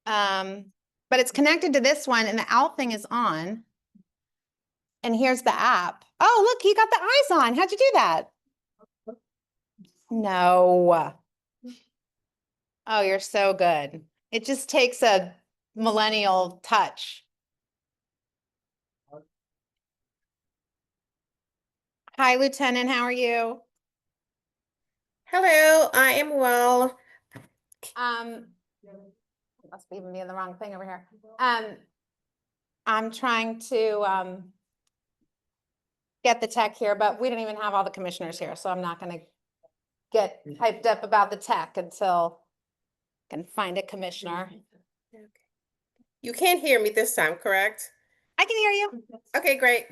But it's connected to this one and the owl thing is on. And here's the app. Oh, look, you got the eyes on. How'd you do that? No. Oh, you're so good. It just takes a millennial touch. Hi, Lieutenant. How are you? Hello, I am well. Must be even be the wrong thing over here. I'm trying to get the tech here, but we don't even have all the commissioners here, so I'm not going to get hyped up about the tech until I can find a commissioner. You can't hear me this time, correct? I can hear you. Okay, great.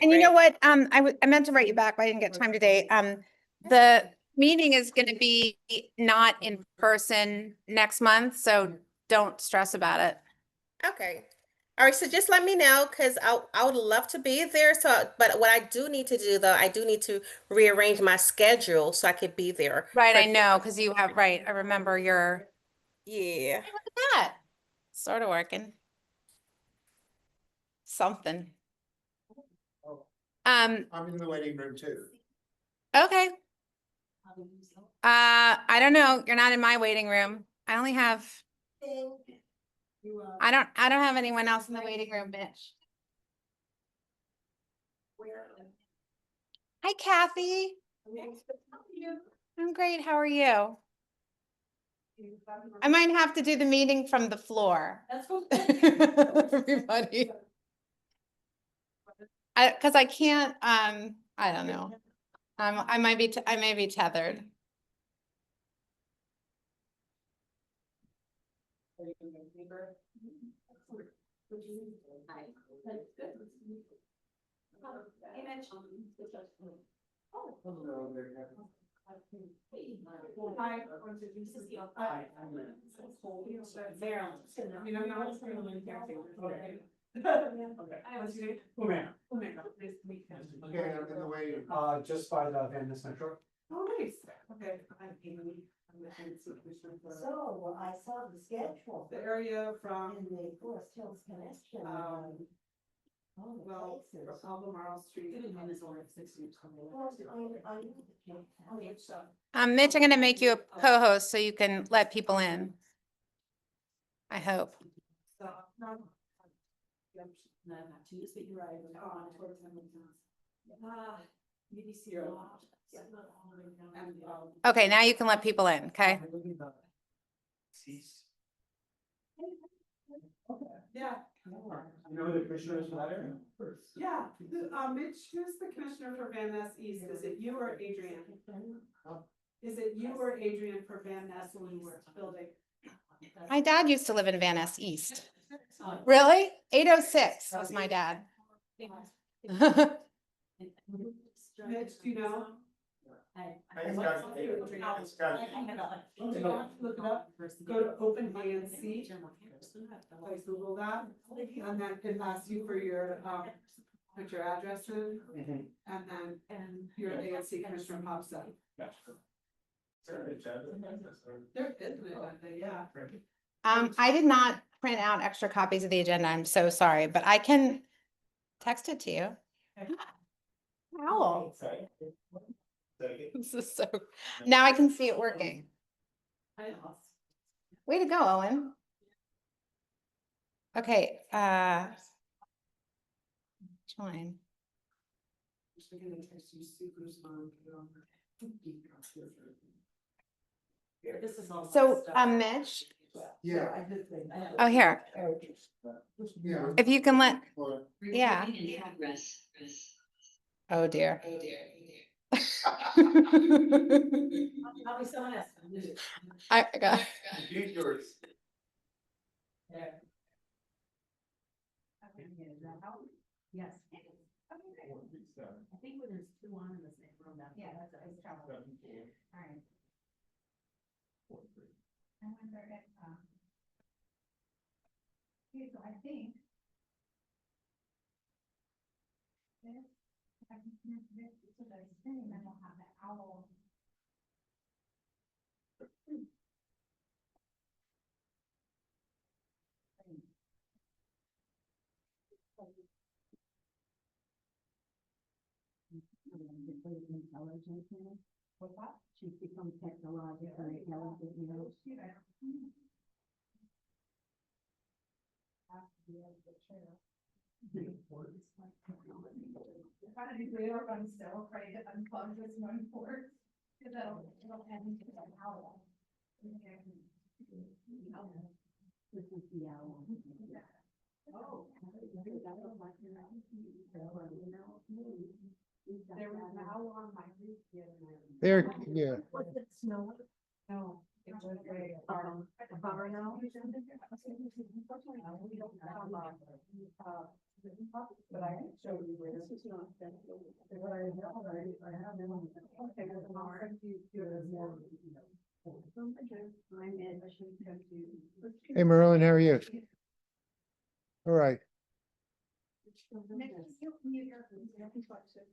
And you know what? I meant to write you back, but I didn't get time today. The meeting is going to be not in person next month, so don't stress about it. Okay. All right, so just let me know because I would love to be there. So, but what I do need to do though, I do need to rearrange my schedule so I could be there. Right, I know, because you have, right, I remember your, Yeah. hey, look at that. Sort of working. Something. I'm in the waiting room too. Okay. I don't know. You're not in my waiting room. I only have, I don't have anyone else in the waiting room, bitch. Hi, Kathy. I'm great. How are you? I might have to do the meeting from the floor. That's cool. Everybody. Because I can't, I don't know. I may be tethered. Okay, I'm in the waiting. Just by the Van Ness Metro. Oh, nice. Okay. So I saw the schedule. The area from. In the Forest Hills connection. Well, Albemarle Street. Mitch, I'm going to make you a co-host so you can let people in. I hope. Okay, now you can let people in, okay? Yeah. You know the commissioner's letter? Yeah, Mitch, who's the commissioner for Van Ness East? Is it you or Adrian? Is it you or Adrian for Van Ness East building? My dad used to live in Van Ness East. Really? 806 was my dad. Mitch, do you know? Look it up. Go to Open ANC. Like Google that, and then it asks you for your put your address in, and then your ANC commissioner pops up. There isn't it? Yeah. I did not print out extra copies of the agenda. I'm so sorry, but I can text it to you. Owl. This is so, now I can see it working. Way to go, Owen. Okay, join. So, Mitch. Yeah. Oh, here. Yeah. If you can let, yeah. Oh dear. I got. Yours. Yes. I think when there's two on in the same room, that's trouble. All right. I wonder if, okay, so I think. This, if I can connect this to the screen, then we'll have the owl. What's that? She's become technologically intelligent, you know. I'm still afraid to unplug this one port. Cause it'll end up out. This is the owl. Oh. There was an owl on my roof the other night. There, yeah. Was it snowing? No, it was very. A barn owl? But I can show you where. This is not that. I have them on. Okay, well, tomorrow you do it as more. I'm in, I should come to. Hey, Merlin, how are you? All right. Next, you mute your, nothing but six.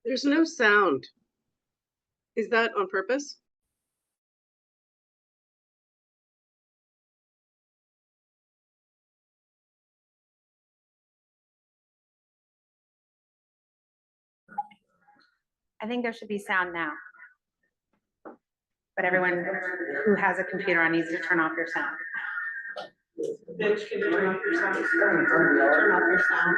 There's no sound. Is that on purpose? I think there should be sound now. But everyone who has a computer on needs to turn off your sound. Bitch, can you turn off your sound? Turn off your sound.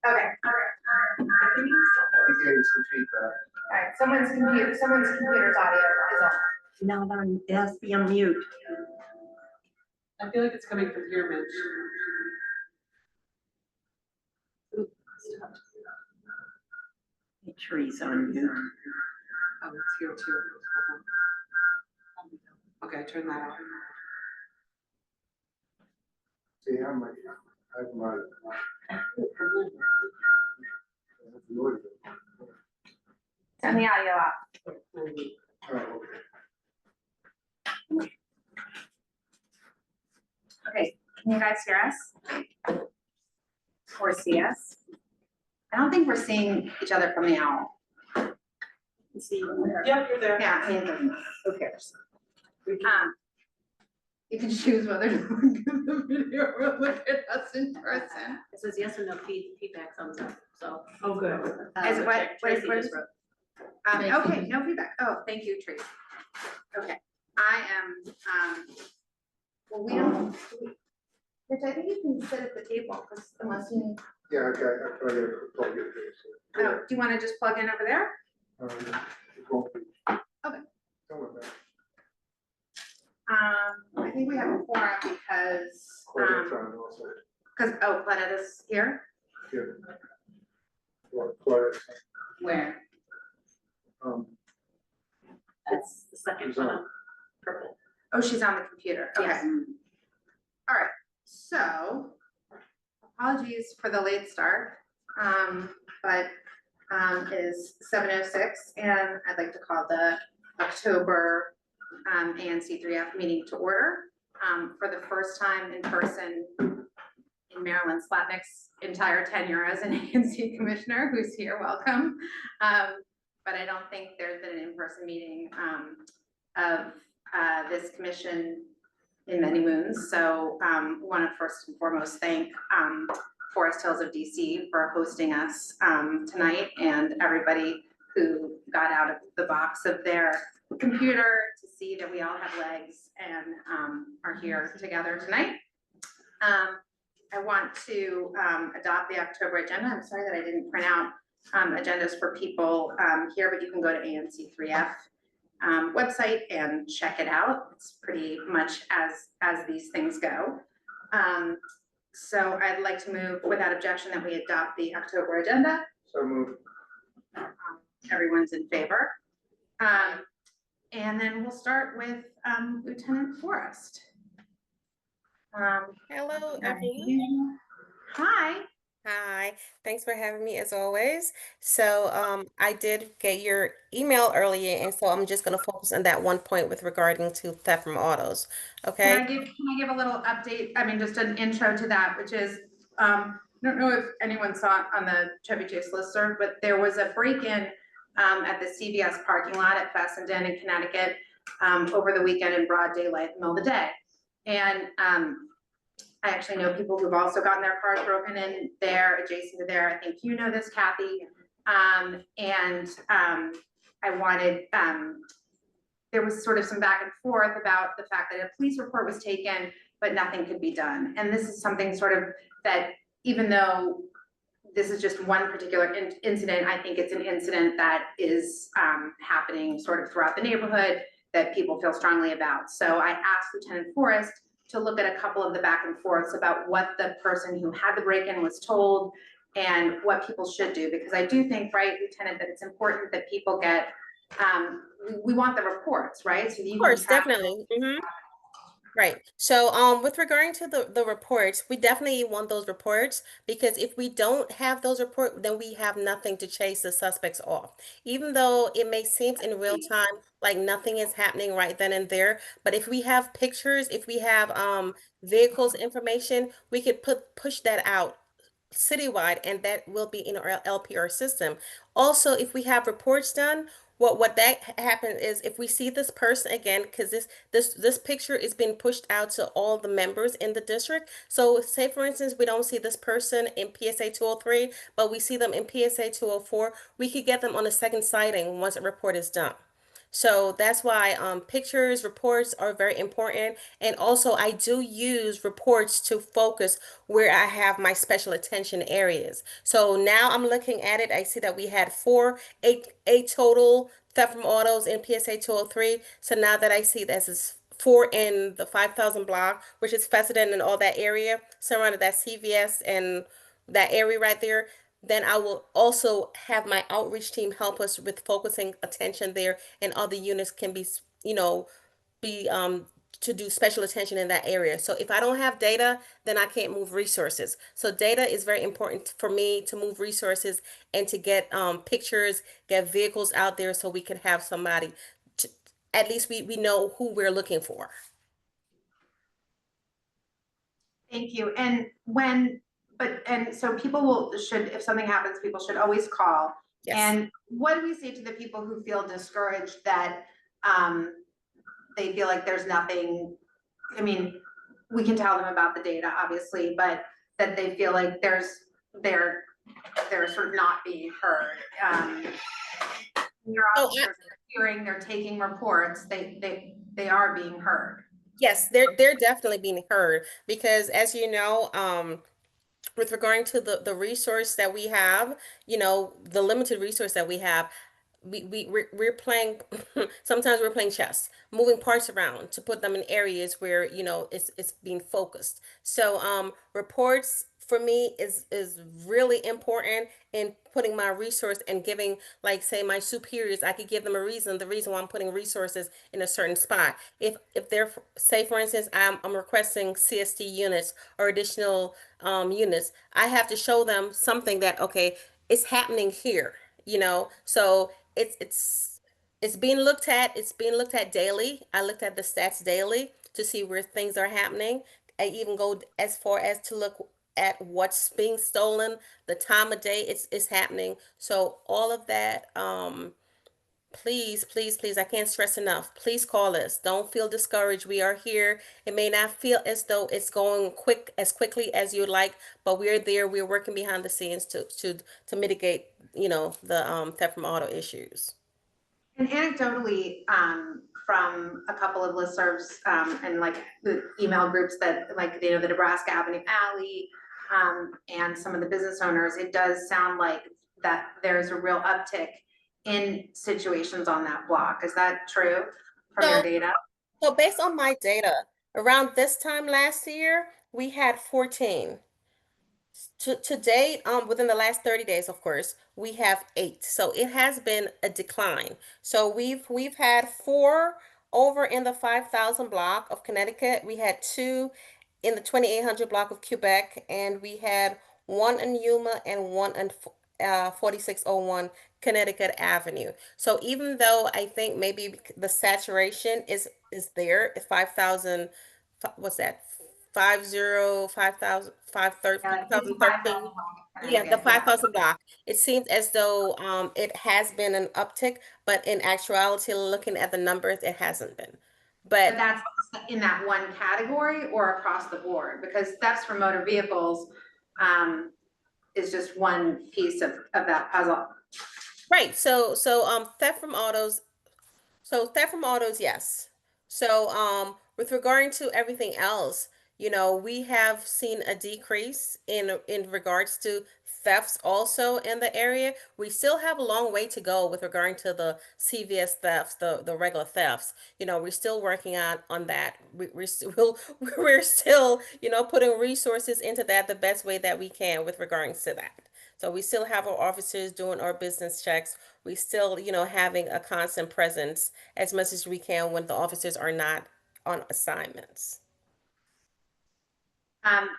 Okay. He gave some feedback. All right, someone's computer's audio is on. Not on, it has to be on mute. I feel like it's coming from here, Mitch. Make sure he's on mute. Oh, it's here too. Hold on. Okay, turn that off. See, I'm like, I've my. Turn the audio off. Oh, Okay, can you guys hear us? Or see us? I don't think we're seeing each other from the owl. See, Yep, you're there. Yeah, I mean, it doesn't matter. Who cares? You can choose whether to look at the video or look at us in person. It says yes or no feedback thumbs up, so. Oh, good. As which what- I- what- Tracy what just is- wrote. Okay, no feedback. Oh, thank you, Tracy. Okay, I am, well, we don't, Rich, I think you can sit at the table, because unless you, Yeah, okay, I probably gotta plug it in. oh, do you want to just plug in over there? It won't be. Okay. Don't worry about it. I think we have a forum because, Claudia's on also. oh, Planet is here? Yeah. Claudia's, Where? That's the second Who's one on? up, purple. Oh, she's on the computer, okay. Yes. All right, so apologies for the late start, but it is 7:06, and I'd like to call the October ANC3F meeting to order for the first time in person in Marilyn Slatnick's entire tenure as an ANC commissioner, who's here, welcome. But I don't think there's been an in-person meeting of this commission in many moons. So want to first and foremost thank Forest Hills of DC for hosting us tonight, and everybody who got out of the box of their computer to see that we all have legs and are here together tonight. I want to adopt the October agenda. I'm sorry that I didn't print out agendas for people here, but you can go to ANC3F website and check it out. It's pretty much as these things go. So I'd like to move without objection that we adopt the October agenda. so moved. Everyone's in favor. And then we'll start with Lieutenant Forrest. hello, everyone. Hi. Hi, thanks for having me as always. So I did get your email earlier, and so I'm just gonna focus on that one point with regarding to theft from autos. Okay. Can I give a little update? I mean, just an intro to that, which is, I don't know if anyone saw it on the Chevy Chase listserv, but there was a break-in at the CVS parking lot at Fessenden in Connecticut over the weekend in broad daylight, middle of the day. And I actually know people who've also gotten their cars broken in there, adjacent to there. I think you know this, Kathy. I wanted, there was sort of some back and forth about the fact that a police report was taken, but nothing could be done. And this is something sort of that, even though this is just one particular incident, I think it's an incident that is happening sort of throughout the neighborhood that people feel strongly about. So I asked Lieutenant Forrest to look at a couple of the back and forths about what the person who had the break-in was told and what people should do, because I do think, right, Lieutenant, that it's important that people get, we want the reports, right? So you Of course, can have- definitely. Right. So with regarding to the reports, we definitely want those reports, because if we don't have those reports, then we have nothing to chase the suspects off. Even though it may seem in real time like nothing is happening right then and there, but if we have pictures, if we have vehicles information, we could push that out citywide, and that will be in our LPR system. Also, if we have reports done, what that happens is, if we see this person again, because this picture is being pushed out to all the members in the district. So say for instance, we don't see this person in PSA 203, but we see them in PSA 204, we could get them on a second sighting once a report is done. So that's why pictures, reports are very important. And also I do use reports to focus where I have my special attention areas. So now I'm looking at it. I see that we had eight total theft from autos in PSA 203. So now that I see this is 4 in the 5,000 block, which is Fessenden and all that area, surrounded that CVS and that area right there, then I will also have my outreach team help us with focusing attention there, and other units can be, be to do special attention in that area. So if I don't have data, then I can't move resources. So data is very important for me to move resources and to get pictures, get vehicles out there, so we can have somebody to, at least we know who we're looking for. Thank you. And when but, and so people if something happens, people should always call. Yes. And what do we say to the people who feel discouraged that, they feel like there's nothing, I mean, we can tell them about the data, obviously, but that they feel like they're sort of not being heard. Your Oh, officers are hearing, they're taking reports, they are being heard. yes, they're definitely being heard because as you know, with regarding to the resource that we have, the limited resource that we have, we're playing sometimes we're playing chess, moving parts around to put them in areas where it's being focused. So reports for me is really important in putting my resource and giving, like, say, my superiors, I could give them the reason why I'm putting resources in a certain spot. If they're, say for instance, I'm requesting CST units or additional units, I have to show them something that, okay, it's happening here, so it's being looked at. It's being looked at daily. I looked at the stats daily to see where things are happening. I even go as far as to look at what's being stolen, the time of day it's happening. So all of that, please, please, please, I can't stress enough. Please call us. Don't feel discouraged. We are here. It may not feel as though it's going quickly as you'd like, but we're there. We're working behind the scenes to mitigate, the theft from auto issues. And anecdotally, from a couple of listservs, and like the email groups that, like, the Nebraska Avenue Alley, and some of the business owners, it does sound like that there's a real uptick in situations on that block. Is that true from your So, data? so based on my data, around this time last year, we had 14. To date, within the last 30 days, of course, we have 8. So it has been a decline. So we've had 4 over in the 5,000 block of Connecticut. We had 2 in the 2,800 block of Quebec, and we had 1 in Yuma and 1 in 4601 Connecticut Avenue. So even though I think maybe the saturation is there, 5,000, what's that? 50, 5,000, Yeah, it's 2013. 5,000 Yeah, the Connecticut, yeah. 5,000 block. It seems as though it has been an uptick, but in actuality, looking at the numbers, it hasn't been. But But that's in that one category or across the board, because thefts from motor vehicles, is just one piece of that puzzle. right, so theft from autos, yes. So with regarding to everything else, we have seen a decrease in regards to thefts also in the area. We still have a long way to go with regarding to the CVS thefts, the regular thefts. We're still working on that. We're still we're still, putting resources into that the best way that we can with regards to that. So we still have our officers doing our business checks. We still, having a constant presence as much as we can when the officers are not on assignments. Um,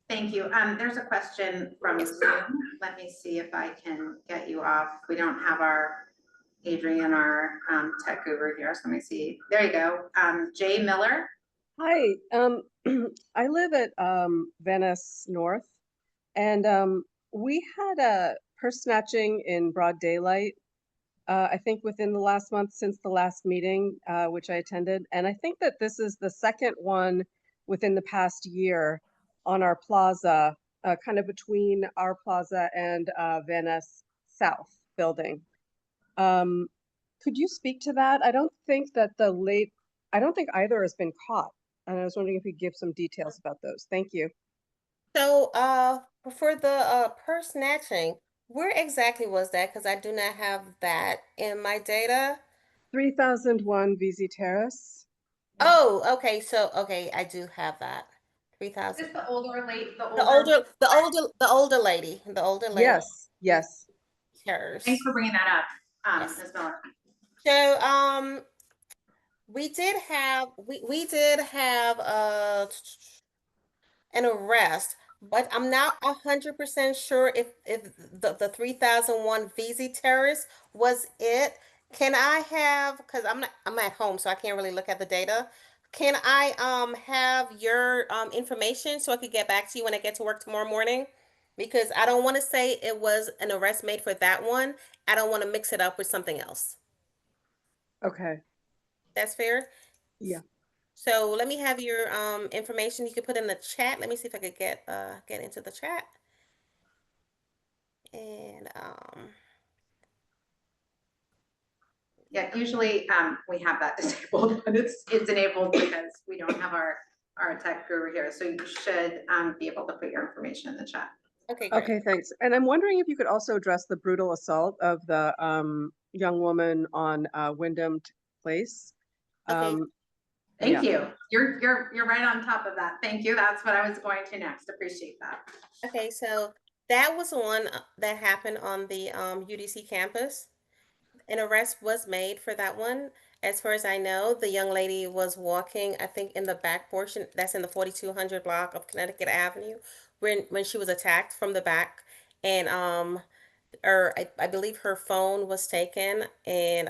thank you. There's a question from Yes. Zoom. Let me see if I can get you off. We don't have our Adrian, our tech guru here, so let me see. There you go. Jay Miller. Hi, I live at Venice North, and we had a purse snatching in broad daylight, I think within the last month since the last meeting, which I attended. And I think that this is the second one within the past year on our plaza, kind of between our plaza and Venice South building. Could you speak to that? I don't think either has been caught. And I was wondering if you could give some details about those. Thank you. So, for the purse snatching, where exactly was that? Because I do not have that in my data. 3001 VZ Terrace. Oh, okay. So, okay, I do have that. Is 3,000. this the older late, the The older? older lady, the older lady. Yes, yes. Thanks for bringing that up, Yes. Ms. Miller. So, we did have an arrest, but I'm not 100% sure if the 3001 VZ terrorist was it. Can I have, because I'm at home, so I can't really look at the data. Can I have your information so I could get back to you when I get to work tomorrow morning? because I don't want to say it was an arrest made for that one. I don't want to mix it up with something else. Okay, That's fair. yeah. So let me have your information. You can put in the chat. Let me see if I could get into the chat. And Yeah, usually, we have that disabled, but it's enabled because we don't have our tech guru here, so you should, be able to put your information in the chat. okay, great. Okay, thanks. And I'm wondering if you could also address the brutal assault of the young woman on Wyndham Place. Okay. Thank Yeah. you. You're right on top of that. Thank you. That's what I was going to next. Appreciate that. Okay, so that was one that happened on the UDC campus. An arrest was made for that one. As far as I know, the young lady was walking, I think, in the back portion, that's in the 4200 block of Connecticut Avenue, when she was attacked from the back. And or I believe her phone was taken, and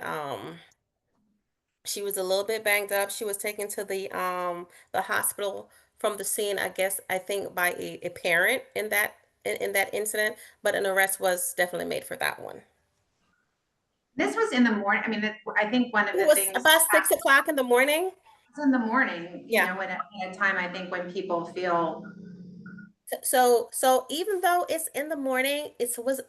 she was a little bit banged up. She was taken to the hospital from the scene, I guess, I think by a parent in that incident, but an arrest was definitely made for that one. This was in the morning. I mean, I think one of It the was things about 6 o'clock in the morning. it's in the morning, you Yeah. know, at a time, I think when people feel, So even though it's in the morning, it was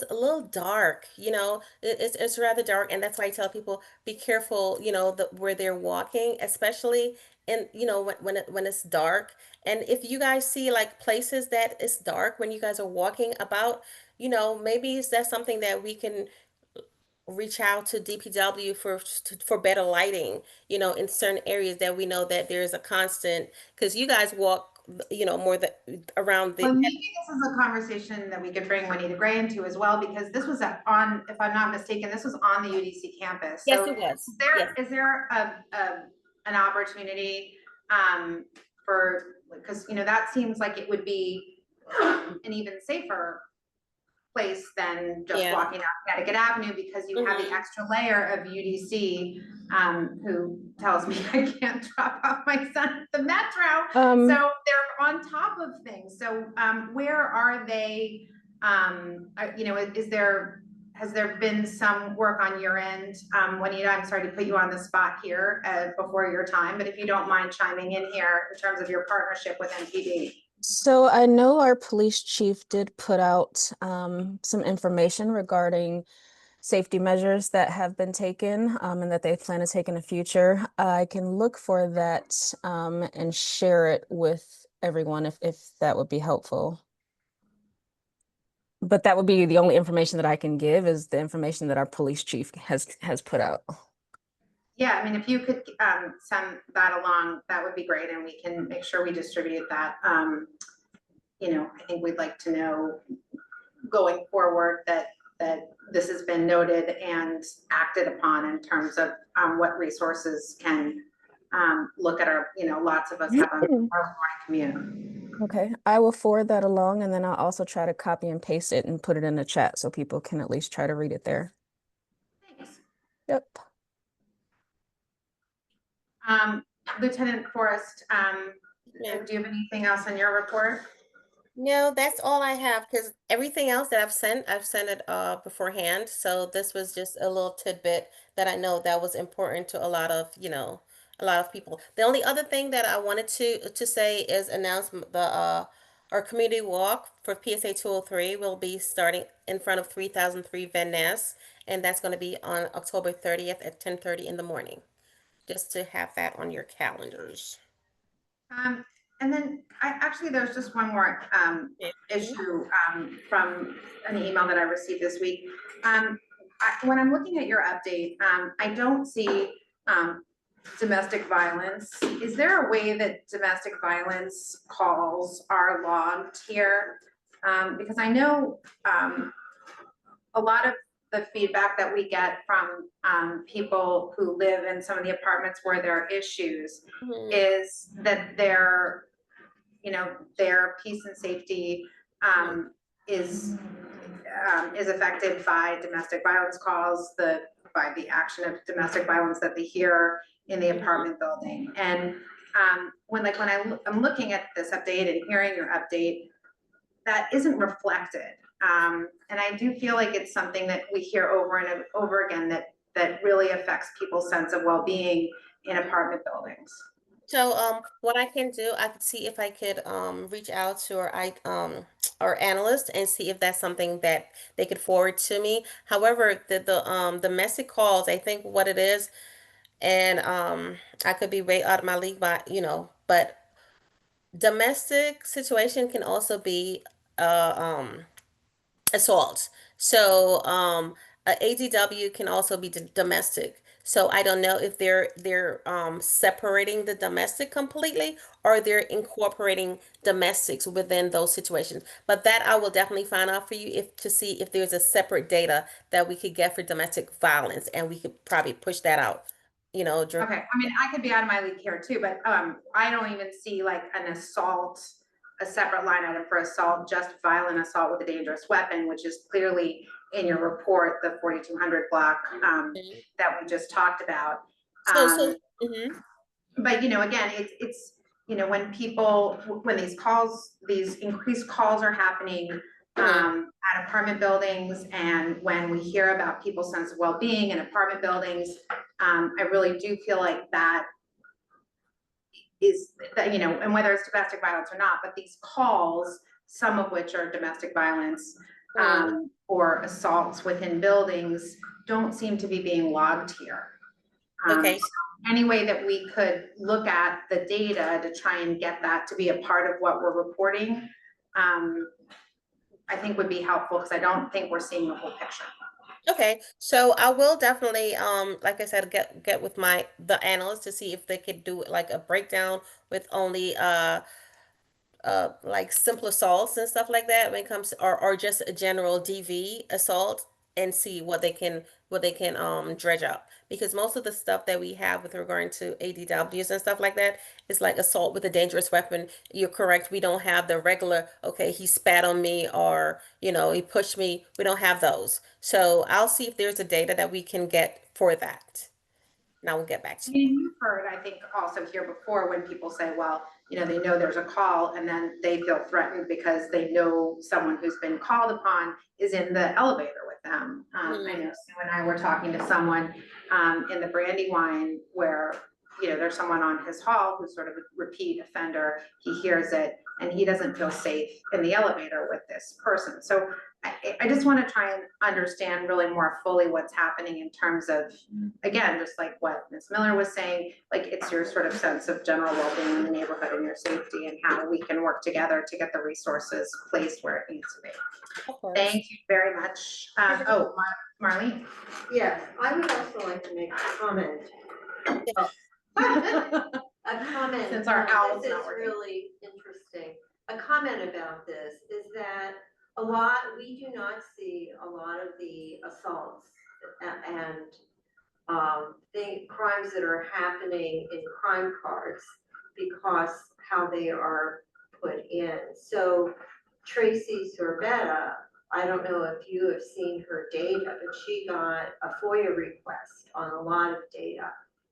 a little dark, you know. It's rather dark, and that's why I tell people be careful, you know, where they're walking, especially in, you know, when it's dark. And if you guys see like places that it's dark when you guys are walking about, you know, maybe that's something that we can reach out to DPW for better lighting, you know, in certain areas that we know that there's a constant, because you guys walk, you know, more around the. well, maybe this is a conversation that we could bring Juanita Gray into as well, because this was on, if I'm not mistaken, this was on the UDC campus. Yes, So it was. Yes. is there an opportunity, for, because, you know, that seems like it would be an even safer place than just Yeah. walking down Connecticut Avenue, because you have the Mhm. extra layer of UDC, who tells me I can't drop off my son at the metro. So they're on top of things. So, where are they, you know, has there been some work on your end? Juanita, I'm sorry to put you on the spot here, before your time, but if you don't mind chiming in here in terms of your partnership with NPD. So I know our police chief did put out some information regarding safety measures that have been taken and that they plan to take in the future. I can look for that and share it with everyone if that would be helpful. But that would be the only information that I can give is the information that our police chief has put out. Yeah, I mean, if you could send that along, that would be great, and we can make sure we distribute that. You know, I think we'd like to know going forward that this has been noted and acted upon in terms of what resources can look at our, you know, lots of us have a morning commute. Okay, I will forward that along and then I'll also try to copy and paste it and put it in the chat so people can at least try to read it there. Thanks. Yep. Lieutenant Forrest, Yeah. do you have anything else on your report? No, that's all I have, because everything else that I've sent it beforehand. So this was just a little tidbit that I know that was important to a lot of, you know, a lot of people. The only other thing that I wanted to say is announce our community walk for PSA 203 will be starting in front of 3003 Van Ness, and that's going to be on October 30th at 10:30 in the morning. Just to have that on your calendars. And then there's just one more issue from an email that I received this week. When I'm looking at your update, I don't see domestic violence. Is there a way that domestic violence calls are logged here? Because I know a lot of the feedback that we get from people who live in some of the apartments where there are issues is that their peace and safety is affected by domestic violence calls, by the action of domestic violence that they hear in the apartment building. And when I'm looking at this update and hearing your update, that isn't reflected. And I do feel like it's something that we hear over and over again that really affects people's sense of well-being in apartment buildings. So, what I can do, I could see if I could reach out to our analyst and see if that's something that they could forward to me. However, the domestic calls, I think what it is, and I could be way out of my league, but but domestic situation can also be assault. So, a ADW can also be domestic. So I don't know if they're separating the domestic completely or they're incorporating domestics within those situations. But that I will definitely find out for you if to see if there's a separate data that we could get for domestic violence, and we could probably push that out. During. Okay, I mean, I could be out of my league here too, but I don't even see like an assault, a separate line item for assault, just violent assault with a dangerous weapon, which is clearly in your report, the 4200 block that we just talked about. So. Mhm. But again, it's when these increased calls are happening at apartment buildings, and when we hear about people's sense of well-being in apartment buildings, I really do feel like that is that, and whether it's domestic violence or not, but these calls, some of which are domestic violence or assaults within buildings, don't seem to be being logged here. Okay. So any way that we could look at the data to try and get that to be a part of what we're reporting, I think would be helpful, because I don't think we're seeing the whole picture. Okay, so I will definitely, like I said, get with the analyst to see if they could do like a breakdown with only like simple assaults and stuff like that when it comes to, or just a general DV assault, and see what they can dredge up, because most of the stuff that we have with regard to ADWs and stuff like that is like assault with a dangerous weapon. You're correct, we don't have the regular, okay, he spat on me, or he pushed me. We don't have those. So I'll see if there's a data that we can get for that. Now we'll get back I to you. mean, you've heard, I think, also here before, when people say, well, they know there's a call, and then they feel threatened because they know someone who's been called upon is in the elevator with them. I know Sue and I were talking to someone in the Brandywine where, there's someone on his hall who's sort of a repeat offender. He hears it and he doesn't feel safe in the elevator with this person. So I just want to try and understand really more fully what's happening in terms of, again, just like what Ms. Miller was saying, like it's your sort of sense of general well-being in the neighborhood and your safety, and how we can work together to get the resources placed where it needs to be. Of course. Thank you very much. Marlene. Yes, I would also like to make a comment. A comment. Since our owl's not working. This is really interesting. A comment about this is that we do not see a lot of the assaults and the crimes that are happening in crime cards, because how they are put in. So Tracy Sorbetta, I don't know if you have seen her data, but she got a FOIA request on a lot of data.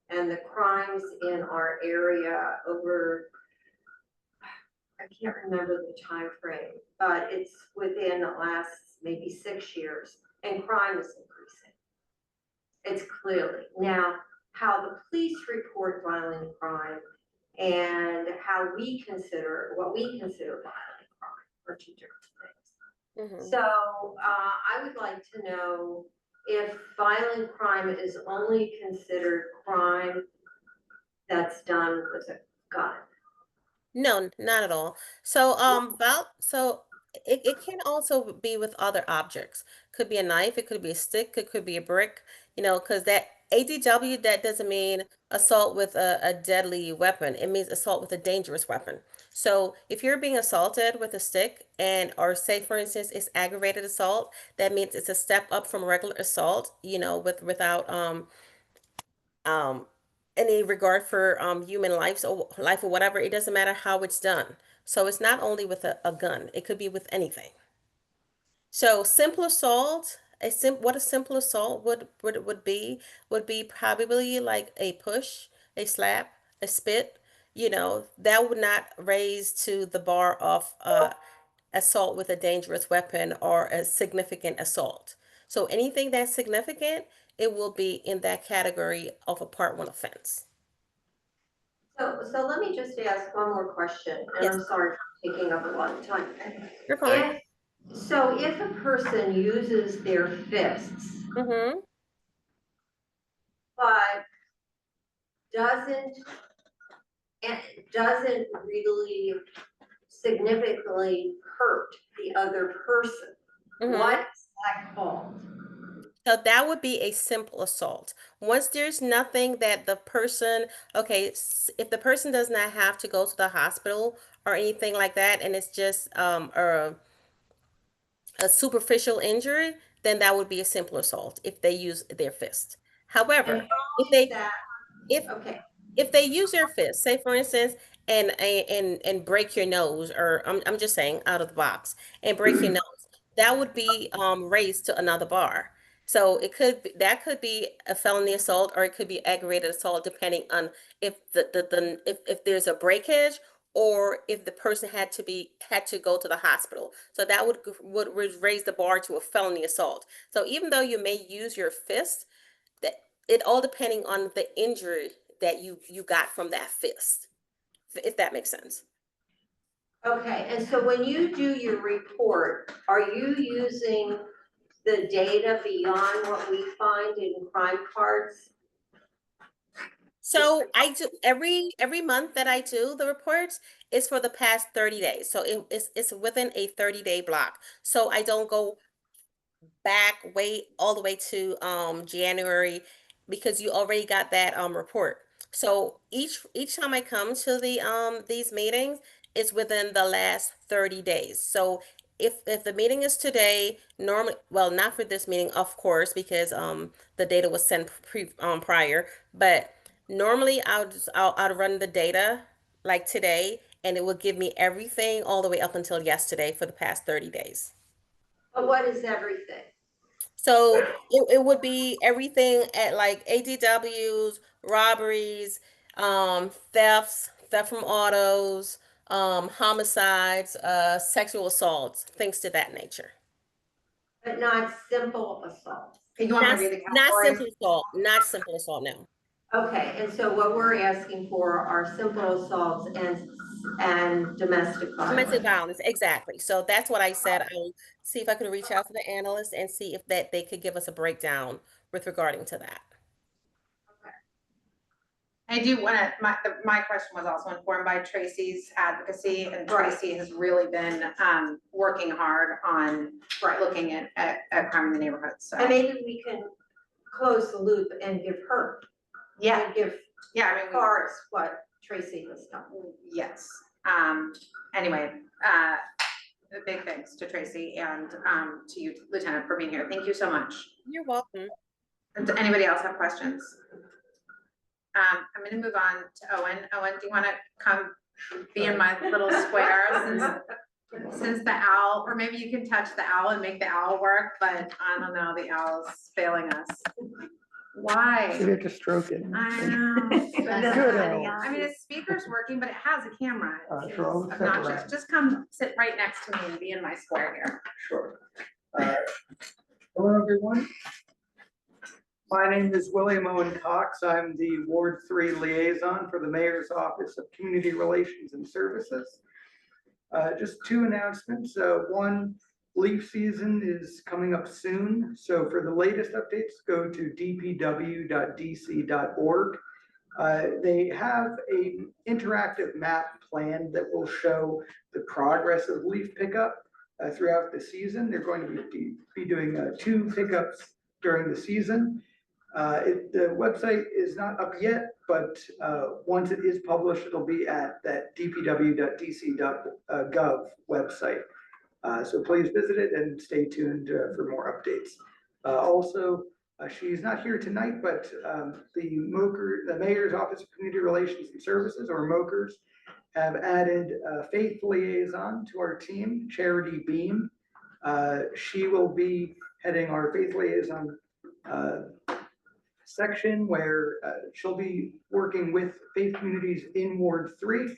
And the crimes in our area over, I can't remember the time frame, but it's within the last maybe 6 years, and crime is increasing. It's clearly. Now, how the police report violent crime and what we consider violent crime are two different things. So I would like to know if violent crime is only considered crime that's done with a gun. No, not at all. So, it can also be with other objects. Could be a knife, it could be a stick, it could be a brick, because that ADW, that doesn't mean assault with a deadly weapon. It means assault with a dangerous weapon. So if you're being assaulted with a stick, or say for instance it's aggravated assault, that means it's a step up from regular assault, without um any regard for human life or whatever. It doesn't matter how it's done. So it's not only with a gun, it could be with anything. So simple assault, what a simple assault would be probably like a push, a slap, a spit, that would not raise to the bar of assault with a dangerous weapon or a significant assault. So anything that's significant, it will be in that category of a Part 1 offense. So let me just ask one more question, and Yes. I'm sorry for taking up a lot of time. You're fine. If a person uses their fists, Mm-hmm. but doesn't, doesn't really significantly hurt the other person, Mm-hmm. what is that called? So that would be a simple assault. Once there's nothing that the person, okay, if the person does not have to go to the hospital or anything like that, and it's just a superficial injury, then that would be a simple assault if they use their fist. However, And if how is they that, if okay, if they use their fist, say for instance, and break your nose, or I'm just saying out of the box, and break your nose, that would be raised to another bar. So it could be, that could be a felony assault, or it could be aggravated assault, depending on if if there's a breakage, or if the person had to go to the hospital. So that would raise the bar to a felony assault. So even though you may use your fist, that it all depending on the injury that you got from that fist, if that makes sense. okay, and so when you do your report, are you using the data beyond what we find in crime cards? So I do every month that I do the reports is for the past 30 days. So it's within a 30-day block. So I don't go back way all the way to January, because you already got that report. So each time I come to the these meetings, it's within the last 30 days. So if the meeting is today, normally, well, not for this meeting, of course, because the data was sent prior, but normally I'll run the data like today, and it will give me everything all the way up until yesterday for the past 30 days. But what is everything? So it would be everything at like ADWs, robberies, theft from autos, homicides, sexual assaults, things to that nature. But not simple assault. You want me Not, to read the not categories? simple assault, not simple assault, no. Okay, and so what we're asking for are simple assaults and domestic Domestic violence. violence, exactly. So that's what I said. I'll see if I could reach out to the analyst and see if that they could give us a breakdown with regarding to that. I do want to, my question was also informed by Tracy's advocacy, and Right. Tracy has really been working hard on looking at crime in the neighborhood, so. And maybe we can close the loop and give her, Yeah, and give yeah, I mean, Forrest what Tracy has done. yes. Anyway, big thanks to Tracy and to you, Lieutenant, for being here. Thank you so much. You're welcome. Does anybody else have questions? I'm gonna move on to Owen. Owen, do you wanna come be in my little square since the owl, or maybe you can touch the owl and make the owl work, but I don't know, the owl's failing us. Why? You have to stroke it. I know. Good owl. I mean, its speaker's working, but it has a camera. It's Sure, I'll step obnoxious. around. Just come sit right next to me and be in my square here. Sure. Hello, everyone. My name is William Owen Cox. I'm the Ward 3 liaison for the Mayor's Office of Community Relations and Services. Just two announcements. One, leaf season is coming up soon. So for the latest updates, go to dpw.dc.org. They have an interactive map planned that will show the progress of leaf pickup throughout the season. They're going to be doing 2 pickups during the season. The website is not up yet, but once it is published, it'll be at that dpw.dc.gov website. So please visit it and stay tuned for more updates. Also, she's not here tonight, but the Mayor's Office of Community Relations and Services, or MOCRS, have added a faith liaison to our team, Charity Beam. She will be heading our faith liaison section, where she'll be working with faith communities in Ward 3,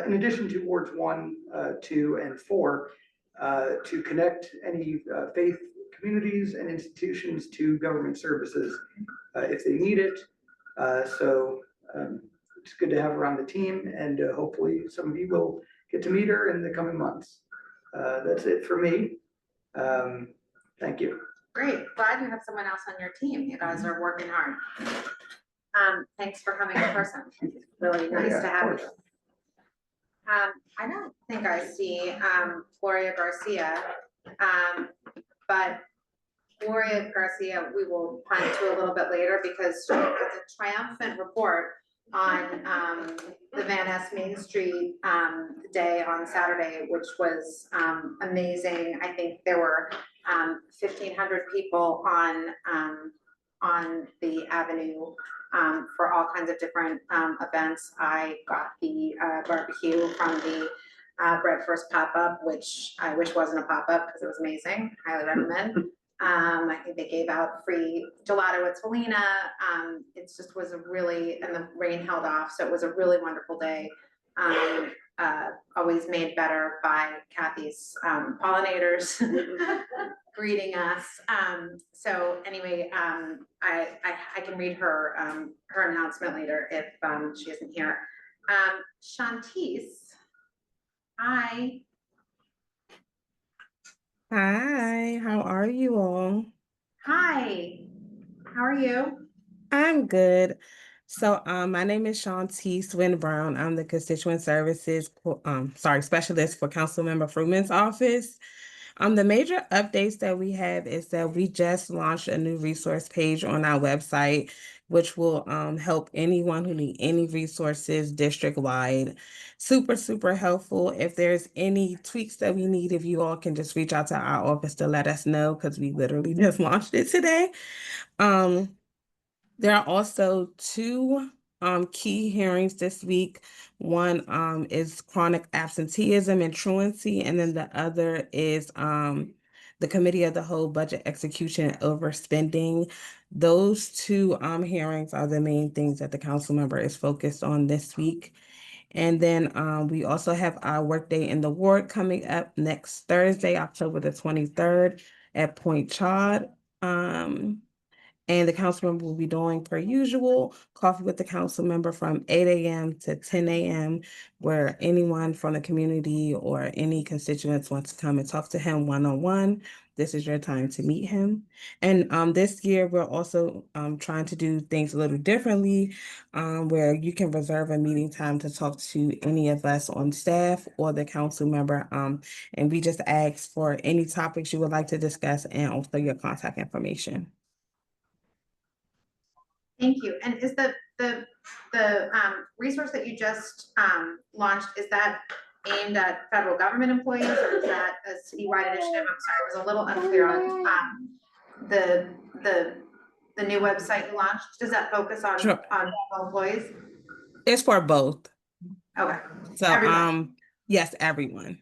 in addition to Wards 1, 2, and 4. to connect any faith communities and institutions to government services if they need it. So it's good to have her on the team, and hopefully some of you will get to meet her in the coming months. That's it for me. Thank you. Great, glad you have someone else on your team. You guys are working hard. Thanks for coming in person. Really nice Yeah, to of have course. you. I don't think I see Gloria Garcia, but Gloria Garcia, we will punt to a little bit later because she has a triumphant report on the Van Ness Main Street day on Saturday, which was amazing. I think there were 1,500 people on the avenue for all kinds of different events. I got the barbecue from the Bread First pop-up, which I wish wasn't a pop-up because it was amazing. Highly recommend. I think they gave out free gelato at Tolina. It just was a really, and the rain held off, so it was a really wonderful day. Always made better by Kathy's pollinators greeting us. So anyway, I can read her her announcement later if she isn't here. Shantice, hi. Hi, how are you all? Hi, how are you? I'm good. So, my name is Shantice Wynn Brown. I'm the constituent services, specialist for Councilmember Fruman's office. The major updates that we have is that we just launched a new resource page on our website, which will help anyone who need any resources district-wide. Super, super helpful. If there's any tweaks that we need, if you all can just reach out to our office to let us know, because we literally just launched it today. There are also two key hearings this week. One is chronic absenteeism and truancy, and then the other is the Committee of the Whole Budget Execution and Overspending. Those two hearings are the main things that the council member is focused on this week. And then we also have our workday in the ward coming up next Thursday, October the 23rd at Point Chad. And the council member will be doing, per usual, coffee with the council member from 8 a.m. to 10 a.m., where anyone from the community or any constituents wants to come and talk to him one-on-one. This is your time to meet him. And this year, we're also trying to do things a little differently, where you can reserve a meeting time to talk to any of us on staff or the council member. And we just ask for any topics you would like to discuss and also your contact information. Thank you. And is the resource that you just launched, is that aimed at federal government employees, or is that a citywide initiative? I'm sorry, I was a little unclear on the new website you launched. Does that focus on Sure. on federal employees? It's for both. Okay. So Everyone. yes, everyone.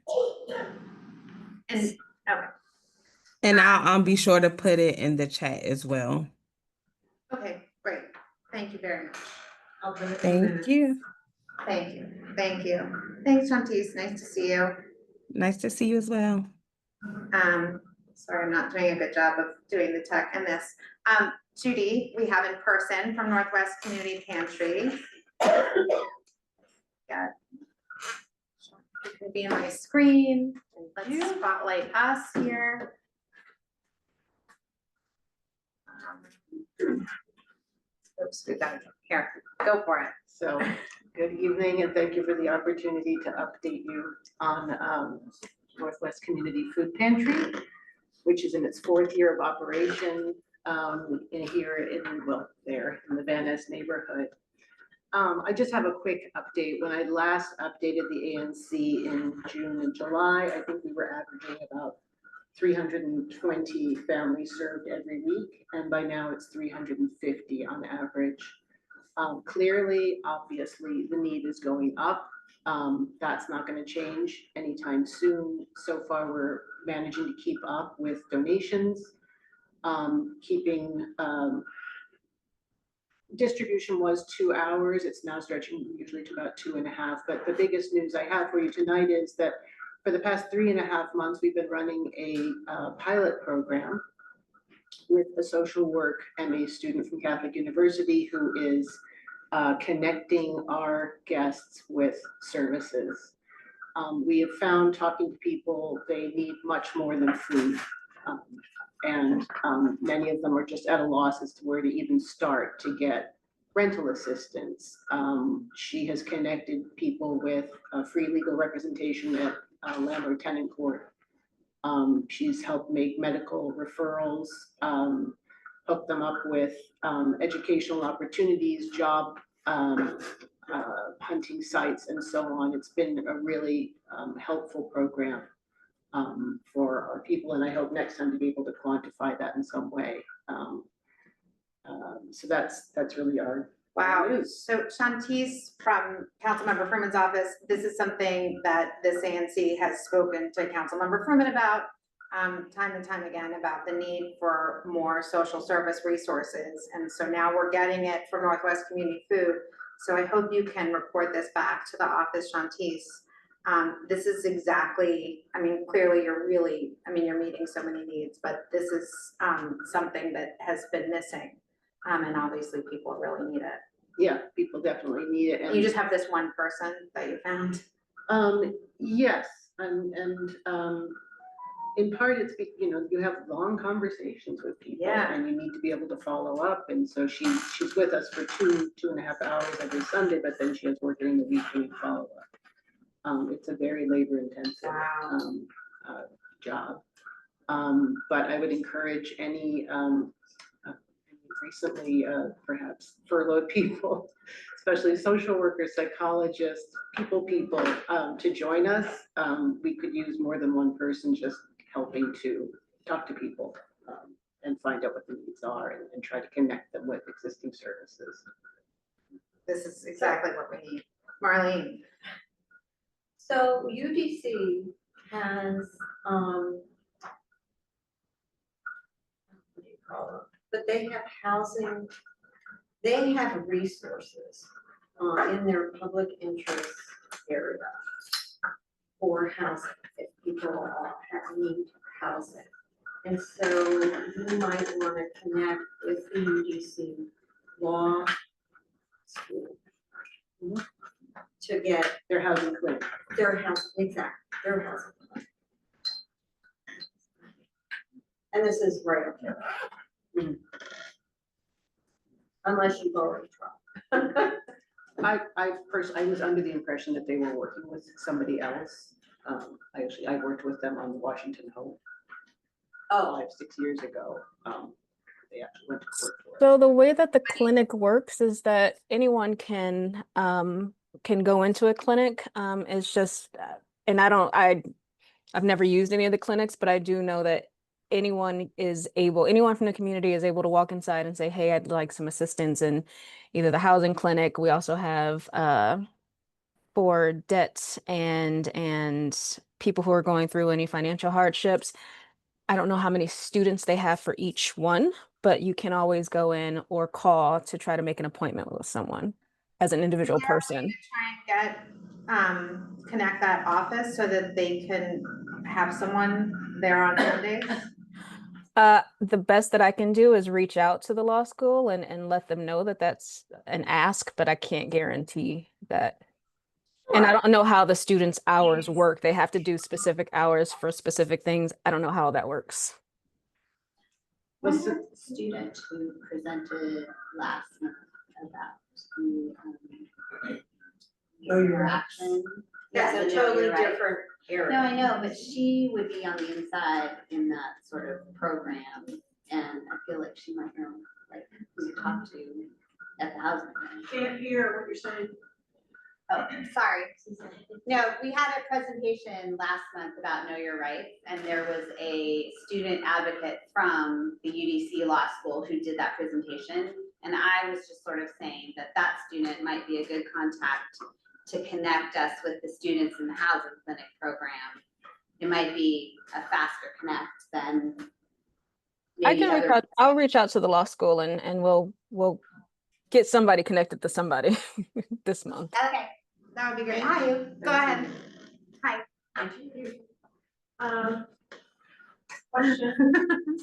And okay. And I'll be sure to put it in the chat as well. Okay, great. Thank you very much. Thank you. Thank you. Thank you. Thanks, Shantice. Nice to see you. Nice to see you as well. Sorry, I'm not doing a good job of doing the tech in this. Judy, we have in person from Northwest Community Pantry. Yeah. It can be on my screen. Let's spotlight us here. Oops, we got it. Here, go for it. So, good evening and thank you for the opportunity to update you on Northwest Community Food Pantry, which is in its 4th year of operation here in the Van Ness neighborhood. I just have a quick update. When I last updated the ANC in June and July, I think we were averaging about 320 families served every week, and by now it's 350 on average. Clearly, obviously, the need is going up. That's not going to change anytime soon. So far, we're managing to keep up with donations, keeping distribution was 2 hours. It's now stretching usually to about 2.5. But the biggest news I have for you tonight is that for the past 3.5 months, we've been running a pilot program with a social work MA student from Catholic University who is connecting our guests with services. We have found, talking to people, they need much more than food. And many of them are just at a loss as to where to even start to get rental assistance. She has connected people with free legal representation at landlord tenant court. She's helped make medical referrals, hooked them up with educational opportunities, job hunting sites, and so on. It's been a really helpful program for our people, and I hope next time to be able to quantify that in some way. So that's really our Wow, news. so Shantice from Councilmember Freeman's office, this is something that this ANC has spoken to Councilmember Freeman about time and time again, about the need for more social service resources. And so now we're getting it from Northwest Community Food. So I hope you can report this back to the office, Shantice. This is exactly, I mean, clearly you're really, I mean, you're meeting so many needs, but this is something that has been missing. And obviously people really need it. Yeah, people definitely need it. You just have this one person that you found? Yes, and in part it's, you have long conversations with people. Yeah. And you need to be able to follow up. And so she's with us for 2.5 hours every Sunday, but then she has work during the week doing follow up. It's a very labor intensive job. But I would encourage any recently perhaps furloughed people, especially social workers, psychologists, people to join us. We could use more than one person just helping to talk to people and find out what the needs are and try to connect them with existing services. This is exactly what we need. Marlene. So UDC has, what do you call it? But they have housing, they have resources in their public interest area for housing, if people need housing. And so you might want to connect with the UDC law school to get Their housing clinic. their house, exactly, their housing clinic. And this is right up there. Unless you've already tried. I was under the impression that they were working with somebody else. I worked with them on the Washington Home. Oh, 6 years ago. They actually went to court for it. So the way that the clinic works is that anyone can go into a clinic. It's just, and I've never used any of the clinics, but I do know that anyone from the community is able to walk inside and say, hey, I'd like some assistance in either the housing clinic. We also have for debts and people who are going through any financial hardships. I don't know how many students they have for each one, but you can always go in or call to try to make an appointment with someone as an individual person. Try and get, connect that office so that they can have someone there on Mondays. The best that I can do is reach out to the law school and let them know that that's an ask, but I can't guarantee that. And I don't know how the students' hours work. They have to do specific hours for specific things. I don't know how that works. Was the student who presented last month about the interaction? that's a totally different area. No, I know, but she would be on the inside in that sort of program, and I feel like she might know, like, who to talk to at the housing. Can't hear what you're saying. Oh, sorry. No, we had a presentation last month about Know Your Rights, and there was a student advocate from the UDC Law School who did that presentation. And I was just sort of saying that that student might be a good contact to connect us with the students in the housing clinic program. It might be a faster connect than maybe I'll reach out to the law school and we'll get somebody connected to somebody this month. Okay, that would be great. Hi, go ahead. Hi. Question.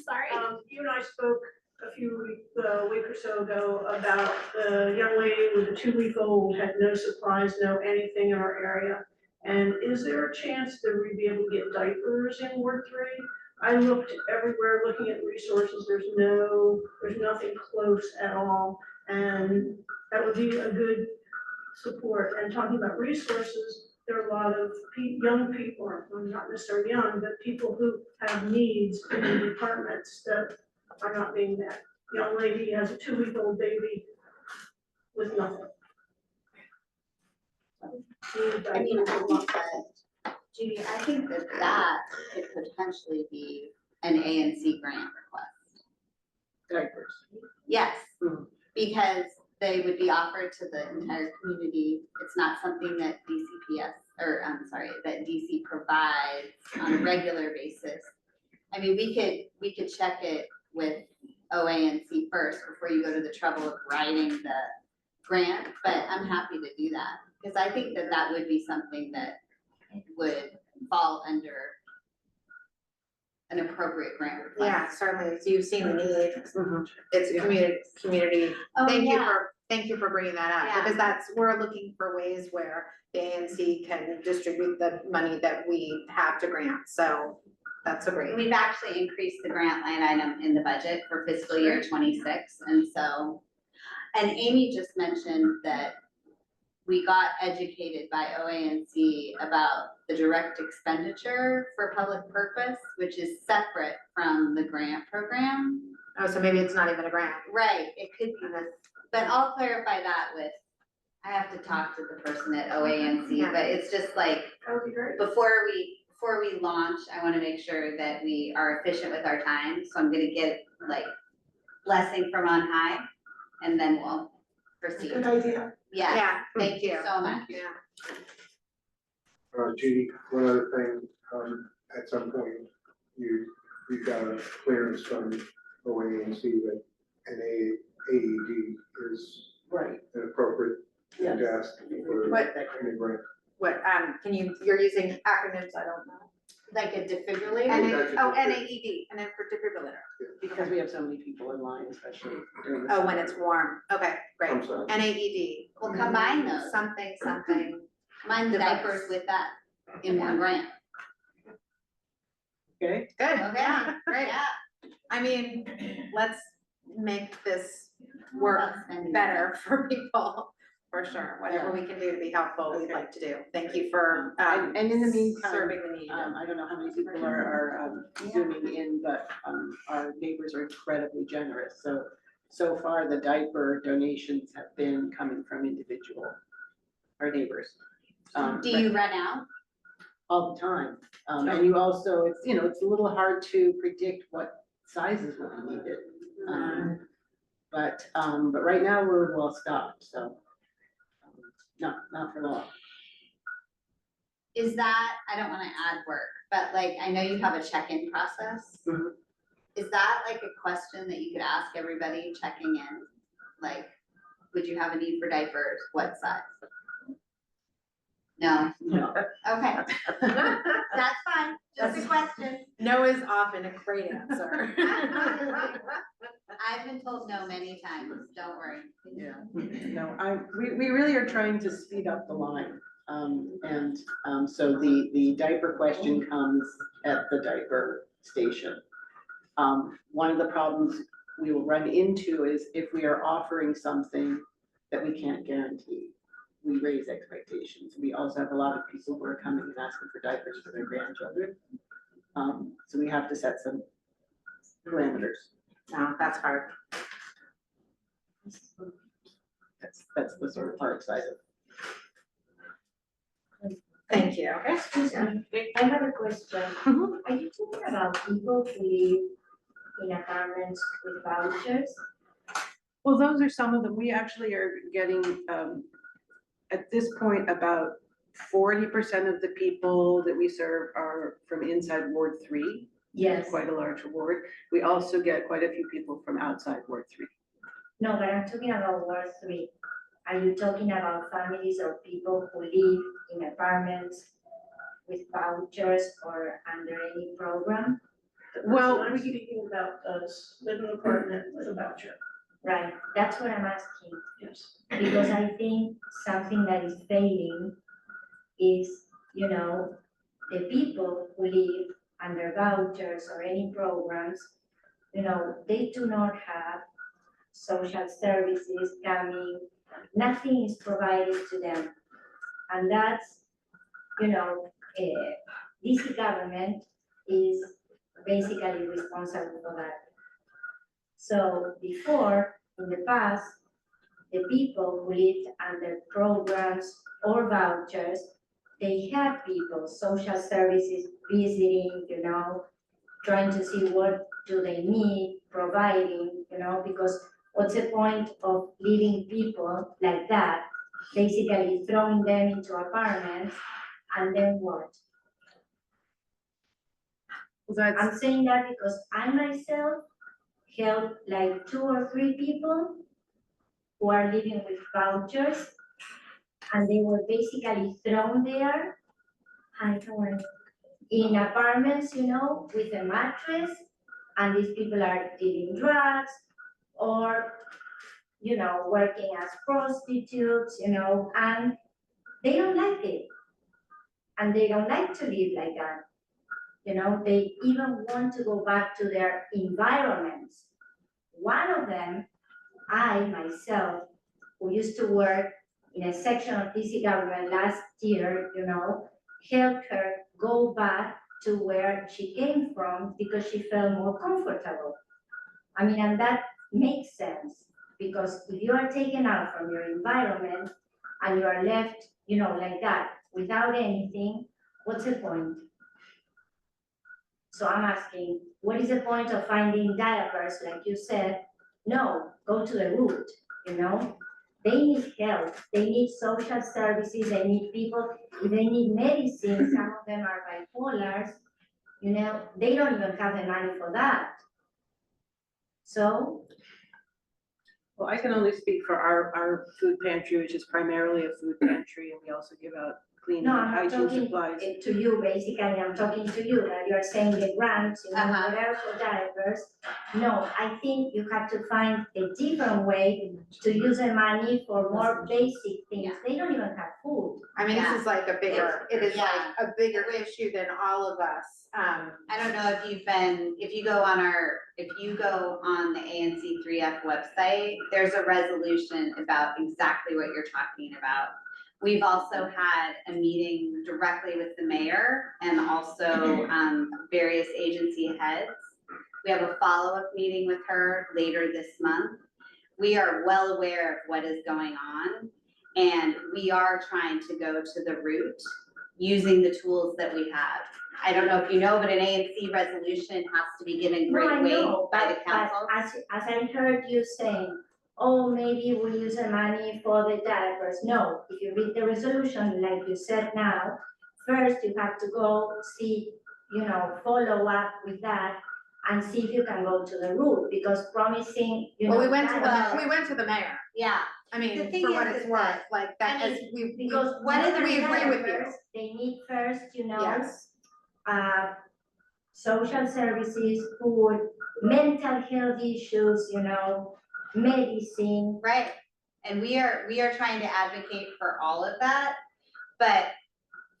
Sorry. You and I spoke a week or so ago about the young lady with a 2-week-old had no supplies, no anything in our area. And is there a chance that we'd be able to get diapers in Ward 3? I looked everywhere looking at resources, there's nothing close at all. And that would be a good support. And talking about resources, there are a lot of young people, or well, not necessarily young, but people who have needs in the departments that are not being met. Young lady has a 2-week-old baby with nothing. I mean, I think that, Judy, I think that that could potentially be an ANC grant request. Diapers. Yes, because they would be offered to the entire community. It's not something that DCPS, or I'm sorry, that DC provides on a regular basis. I mean, we could check it with OANC first before you go to the trouble of writing the grant, but I'm happy to do that. Because I think that that would be something that would fall under an appropriate grant request. Yeah, certainly. So you've seen the need. It's a community. Oh, yeah. Thank you for bringing that up, Yeah. because we're looking for ways where the ANC can distribute the money that we have to grant. So that's a great. We've actually increased the grant line item in the budget for fiscal year 26. And so, and Amy just mentioned that we got educated by OANC about the direct expenditure for public purpose, which is separate from the grant program. Oh, so maybe it's not even a grant. Right, it could be this, but I'll clarify that with, I have to talk to the person at OANC, but it's just like, That would be great. before we launch, I wanna make sure that we are efficient with our time, so I'm gonna get like blessing from on high, and then we'll proceed. Good idea. Yeah, Thank you so much. Yeah. Judy, one other thing, at some point, you got a clearance from OANC that an AED is Right. an appropriate Yes. task for What- any grant. What, you're using acronyms, I don't know. Like a defibrillator? NAED, and then for defibrillator. Because we have so many people in line, especially during the. Oh, when summer. it's warm. Okay, great. I'm sorry. NAED. We'll combine those, Something. combine the diapers with that in one grant. Okay, Good, Okay. yeah, great. Yeah. I mean, let's make this work About spending better for people, for sure. Whatever we can do to be helpful, we'd like to do. Thank you for, and in the meantime, serving the need. I don't know how many people are zooming in, but our neighbors are incredibly generous. So far, the diaper donations have been coming from our neighbors. Do you run out? All the time. And you also, it's a little hard to predict what sizes will be needed. But right now, we're well stocked, so not for long. Is that, I don't wanna add work, but like, I know you have a check-in process. Mhm. Is that like a question that you could ask everybody checking in? Like, would you have a need for diapers? What size? No? No. Okay. That's fine, just a question. No is often a great answer. I've been told no many times, don't worry. Yeah, no, we really are trying to speed up the line. So the diaper question comes at the diaper station. One of the problems we will run into is if we are offering something that we can't guarantee, we raise expectations. We also have a lot of people who are coming and asking for diapers for their grandchildren. So we have to set some parameters. No, that's hard. That's the sort of hard side of. Thank you. Excuse me, I have a question. Are you talking about people who live in apartments with vouchers? Well, those are some of them. We actually are getting, at this point, about 40% of the people that we serve are from inside Ward 3. Yes. Quite a large ward. We also get quite a few people from outside Ward 3. No, but I'm talking about Ward 3. Are you talking about families or people who live in apartments with vouchers or under any program? Well, I'm speaking about those, live in an apartment with a voucher, Right, that's what I'm asking, yes. because I think something that is failing is, you know, the people who live under vouchers or any programs, you know, they do not have social services coming, nothing is provided to them. And that's, you know, DC government is basically responsible for that. So before, in the past, the people who lived under programs or vouchers, they had people, social services visiting, you know, trying to see what do they need, providing, you know, because what's the point of leaving people like that, basically throwing them into apartments, and then what? I'm saying that because I myself help like 2 or 3 people who are living with vouchers, and they were basically thrown there, in apartments, you know, with a mattress, and these people are dealing drugs or, you know, working as prostitutes, you know, and they don't like it. And they don't like to live like that. You know, they even want to go back to their environments. One of them, I myself, who used to work in a section of DC government last year, you know, helped her go back to where she came from because she felt more comfortable. I mean, and that makes sense because if you are taken out from your environment and you are left, you know, like that, without anything, what's the point? So I'm asking, what is the point of finding diapers, like you said? No, go to the root, you know? They need help, they need social services, they need people, if they need medicine, some of them are bipolars, you know, they don't even have the money for that. So, Well, I can only speak for our food pantry, which is primarily a food pantry, and we also give out cleaning no, and I'm not hygiene talking supplies. to you, basically, I'm talking to you, that you are saying the grants, you know, whatever for diapers. No, I think you have to find a different way to use the money for more basic things. They don't even have food. I mean, Yeah. this is like a bigger, it is like Yeah. a bigger issue than all of us. I don't know if if you go on the ANC3F website, there's a resolution about exactly what you're talking about. We've also had a meeting directly with the mayor and also various agency heads. We have a follow-up meeting with her later this month. We are well aware of what is going on, and we are trying to go to the root using the tools that we have. I don't know if you know, but an ANC resolution has to be given great weight by the council. But as I heard you saying, oh, maybe we'll use the money for the diapers. No, if you read the resolution, like you said now, first you have to go see, you know, follow up with that and see if you can go to the root, because promising, you know. Well, we went to diapers- the mayor. Yeah. I mean, The thing for what is it's that- worth, like that, I as mean, because we agree with you. diapers, they need first, you know, Yes. social services, food, mental health issues, you know, medicine. Right, and we are trying to advocate for all of that, but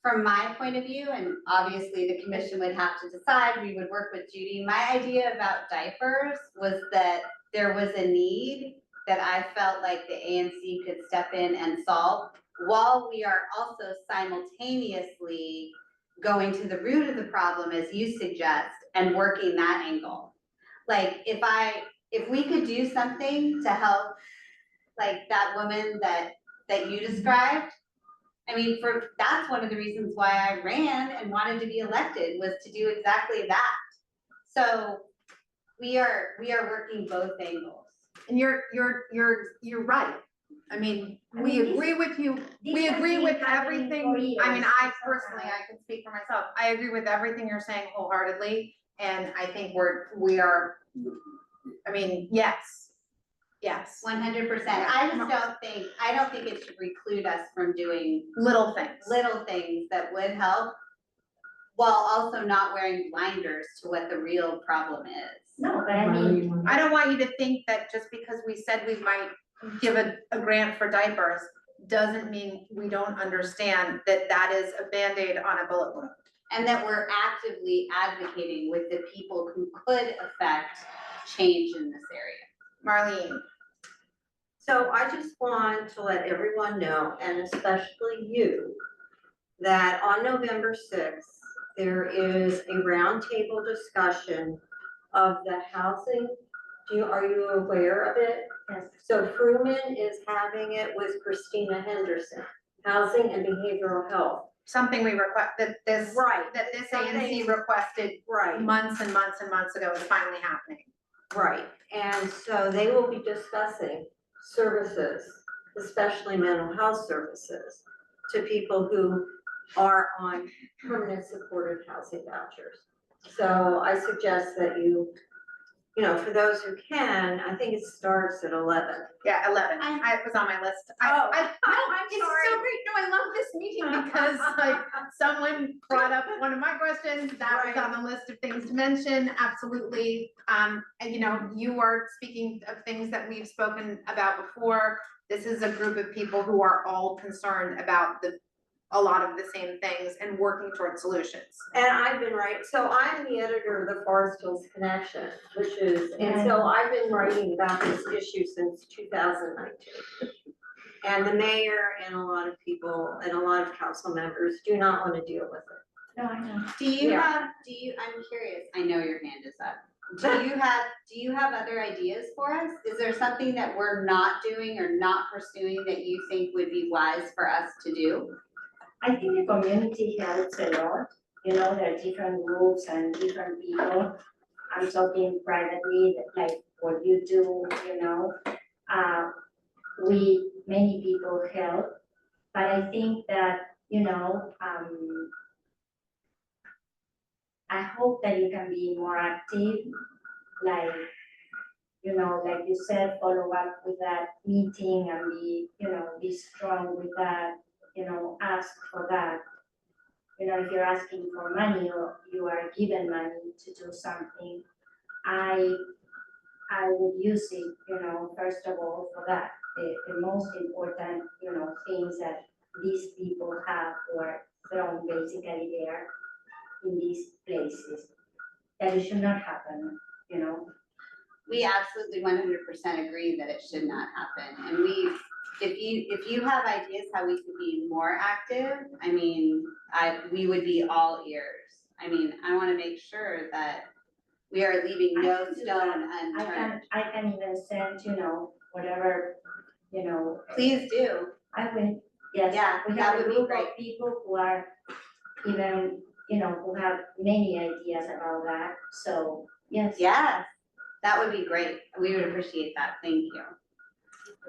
from my point of view, and obviously the commission would have to decide, we would work with Judy. My idea about diapers was that there was a need that I felt like the ANC could step in and solve, while we are also simultaneously going to the root of the problem, as you suggest, and working that angle. Like, if we could do something to help, like that woman that you described, I mean, that's one of the reasons why I ran and wanted to be elected, was to do exactly that. So we are working both angles. And you're right. I mean, we agree with you. We agree with everything. I mean, I personally, I can speak for myself. I agree with everything you're saying wholeheartedly. And I think we are, I mean, yes. 100%. I don't think it should preclude us from doing Little things. that would help. while also not wearing blinders to what the real problem is. No, but I mean, I don't want you to think that just because we said we might give a grant for diapers doesn't mean we don't understand that that is a Band-Aid on a bullet wound. And that we're actively advocating with the people who could affect change in this area. Marlene. So I just want to let everyone know, and especially you, that on November 6th, there is a roundtable discussion of the housing. Are you aware of it? yes, So Fruman is having it with Christina Henderson, Housing and Behavioral Health. Something we request, that this Something- ANC requested Right. months and months and months ago is finally happening. Right, and so they will be discussing services, especially mental health services, to people who are on permanent supportive housing vouchers. So I suggest that you know, for those who can, I think it starts at 11. Yeah, 11. I was on my list. Oh, I'm sorry. It's so great. No, I love this meeting because like someone brought up one of my questions that was on the list of things to mention. Absolutely. And you know, you are speaking of things that we've spoken about before. This is a group of people who are all concerned about a lot of the same things and working towards solutions. And I've been so I'm the editor of the Forest Hills Connection, which is, and so I've been writing about this issue since 2019. And the mayor and a lot of people and a lot of council members do not want to deal with it. no, I know. Do you I'm curious, I know your hand is up. Do you have other ideas for us? Is there something that we're not doing or not pursuing that you think would be wise for us to do? I think the community helps a lot, you know, there are different groups and different people. I'm talking privately, like what you do, you know. Many people help, but I think that, you know, I hope that you can be more active, like, you know, like you said, follow up with that meeting and be, you know, be strong with that, you know, ask for that. You know, if you're asking for money or you are given money to do something, I would use it, you know, first of all for that. The most important, you know, things that these people have were thrown basically there in these places. That it should not happen, you know. We absolutely 100% agree that it should not happen. And if you have ideas how we could be more active, I mean, we would be all ears. I mean, I want to make sure that we are leaving no stone unturned. I can even send, you know, whatever, you know. Please do. I will, yes. Yeah, We that have a would be group great. of people who are even, you know, who have many ideas about that, so, yes. Yes, that would be great. We would appreciate that. Thank you.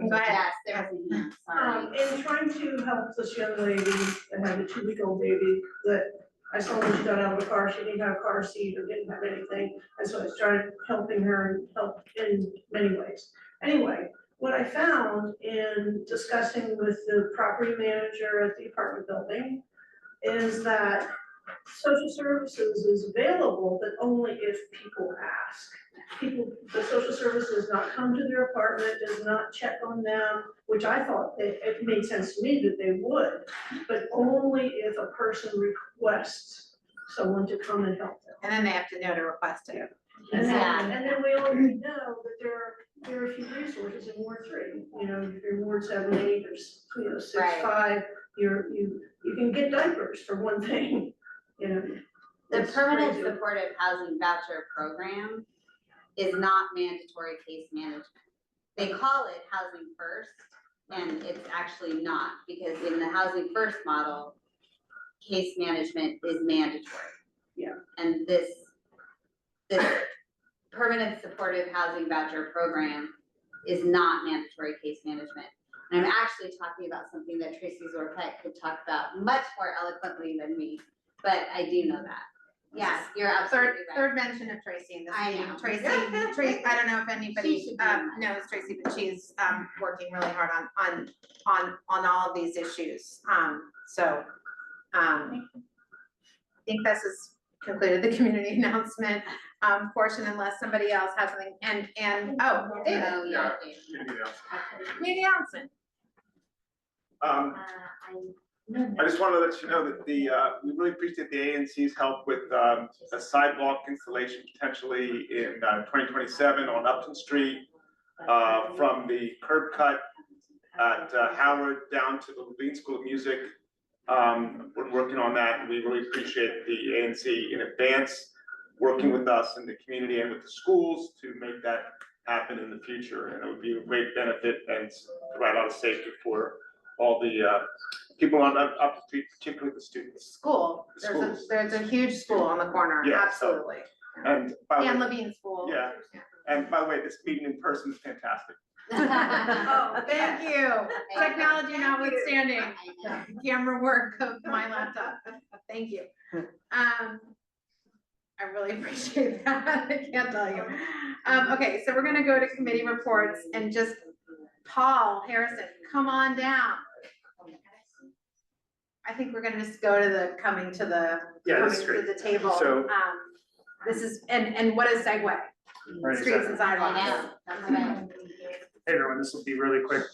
Go ahead. Yes, there was a hand, sorry. In trying to help this young lady that had a 2-week-old baby, that I saw when she got out of the car, she didn't have a car seat or didn't have anything. And so I started helping her and helped in many ways. Anyway, what I found in discussing with the property manager at the apartment building is that social services is available, but only if people ask. The social service does not come to their apartment, does not check on them, which I thought it made sense to me that they would, but only if a person requests someone to come and help them. And then they have to know to request it. And Exactly. then we already know that there are a few resources in Ward 3, you know, your Ward 7, 8, there's, you know, 6, Right. 5, you can get diapers for one thing, you know. The It's permanent crazy. supportive housing voucher program is not mandatory case management. They call it Housing First, and it's actually not, because in the Housing First model, case management is mandatory. Yeah. And this permanent supportive housing voucher program is not mandatory case management. And I'm actually talking about something that Tracy Zorpek could talk about much more eloquently than me, but I do know that. Yes, you're absolutely right. Third mention of Tracy in this I meeting. know. Tracy, I don't know if She anybody should be in that. knows Tracy, but she's working really hard on all of these issues. think this has concluded the community announcement portion unless somebody else has something. And oh, David, community announcement. I just wanted to let you know that we really appreciate the ANC's help with a sidewalk installation potentially in 2027 on Upton Street, from the curb cut at Howard down to the Levine School of Music. We're working on that, and we really appreciate the ANC in advance working with us in the community and with the schools to make that happen in the future. And it would be a great benefit and provide a lot of safety for all the people on Upton Street, particularly the students. School. The schools. There's a huge school on the corner. Yeah, Absolutely. And by the And way, Levine School. yeah. And by the way, this meeting in person is fantastic. Oh, thank you. Technology notwithstanding, camera work of my laptop. Thank you. I really appreciate that. I can't tell you. Okay, so we're gonna go to committee reports and just Paul Harrison, come on down. I think we're gonna just go to the coming to the table. So- This is, and what is segue? Right, Streets and exactly. sidewalks. Hey everyone, this will be really quick.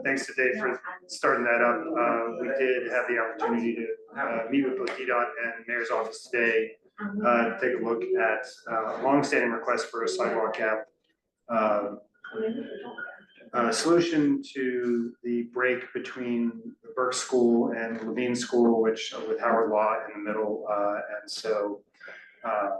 Thanks to Dave for starting that up. We did have the opportunity to meet with both DDOT and Mayor's office today. To take a look at a longstanding request for a sidewalk gap solution to the break between the Burke School and Levine School, which with Howard Law in the middle. And so I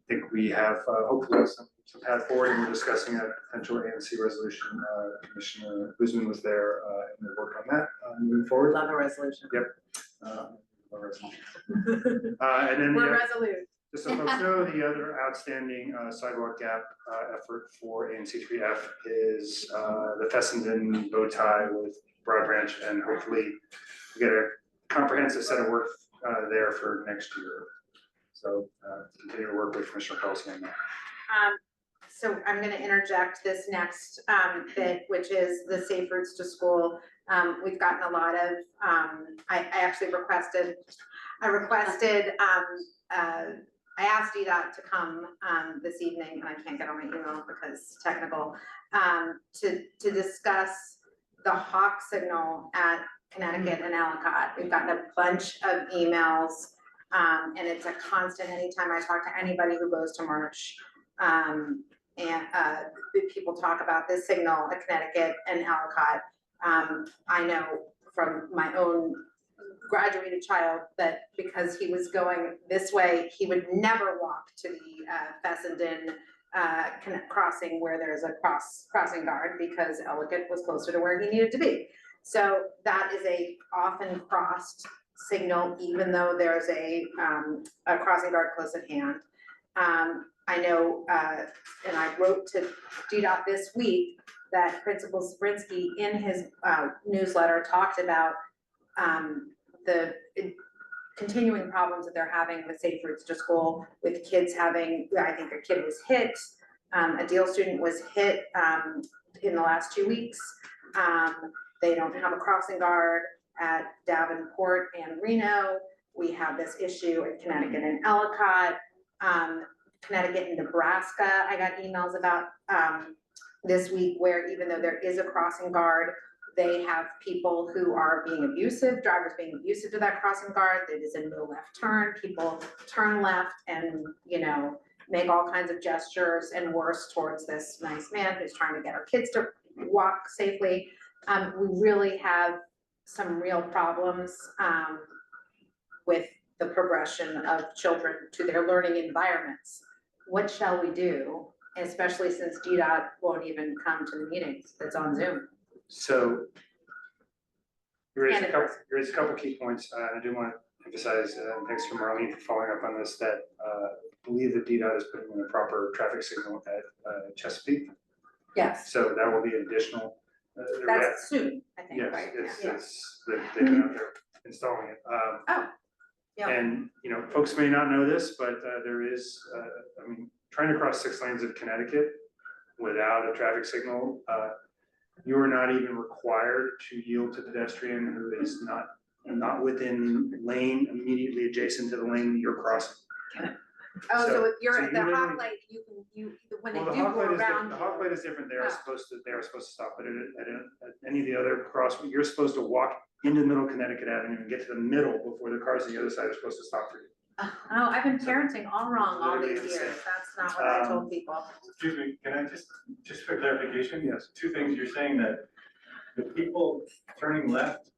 think we have hopefully some path forward, and we're discussing a potential ANC resolution. Commissioner Guzman was there and we worked on that moving forward. Love a resolution. Yep. Love a resolution. And then We're resolute. just so folks know, the other outstanding sidewalk gap effort for ANC3F is the Fessenden bow tie with Broad Branch, and hopefully we get a comprehensive set of work there for next year. So continue to work with Commissioner Kelsey on that. So I'm gonna interject this next bit, which is the safe routes to school. We've gotten a lot of, I actually requested, I asked DDOT to come this evening, and I can't get on my email because it's technical, to discuss the hawk signal at Connecticut and Ellicott. We've gotten a bunch of emails, and it's a constant anytime I talk to anybody who goes to March. People talk about this signal at Connecticut and Ellicott. I know from my own graduated child that because he was going this way, he would never walk to the Fessenden crossing where there's a crossing guard, because Ellicott was closer to where he needed to be. So that is a often crossed signal, even though there's a crossing guard close at hand. I know, and I wrote to DDOT this week that Principal Sprinsky in his newsletter talked about the continuing problems that they're having with safe routes to school, with kids having, I think a kid was hit, a Deal student was hit in the last 2 weeks. They don't have a crossing guard at Davenport and Reno. We have this issue in Connecticut and Ellicott. Connecticut and Nebraska, I got emails about this week, where even though there is a crossing guard, they have people who are being abusive, drivers being abusive to that crossing guard. It is a no left turn. People turn left and, you know, make all kinds of gestures and worse towards this nice man who's trying to get our kids to walk safely. We really have some real problems with the progression of children to their learning environments. What shall we do, especially since DDOT won't even come to the meetings, it's on Zoom? So you raised a couple key points. I do want to emphasize, and thanks to Marlene for following up on this, that I believe that DDOT is putting in a proper traffic signal at Chesapeake. Yes. So that will be an additional. That's soon, I think, Yes, right? they've been out there installing it. Yeah. And, you know, folks may not know this, but there is, I mean, trying to cross 6 lanes of Connecticut without a traffic signal, you are not even required to yield to pedestrian who is not not within lane immediately adjacent to the lane that you're crossing. Oh, so if you're so at the you literally- hot light, when they Well, do the hot go light is, around. the hot light is different, they are Oh. supposed to stop, but at any of the other cross, you're supposed to walk into Middle Connecticut Avenue and get to the middle before the cars on the other side are supposed to stop for you. Oh, I've been parenting all wrong all these Literally the years. same. That's not what I told people. Excuse me, can I just for clarification? Yes. Two things, you're saying that the people turning left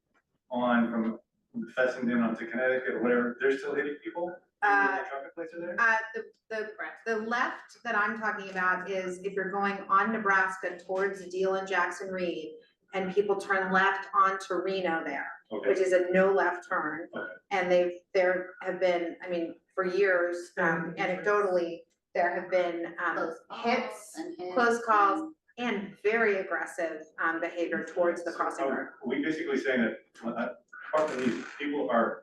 from Fessenden onto Connecticut or whatever, they're still hitting people? The traffic lights are there? The left that I'm talking about is if you're going on Nebraska towards Deal and Jackson Reed, and people turn left onto Reno there, which is a no left turn. And there have been, I mean, for years, anecdotally, there have been hits, close calls, and very aggressive behavior towards the crossing guard. Are we basically saying that part of these people are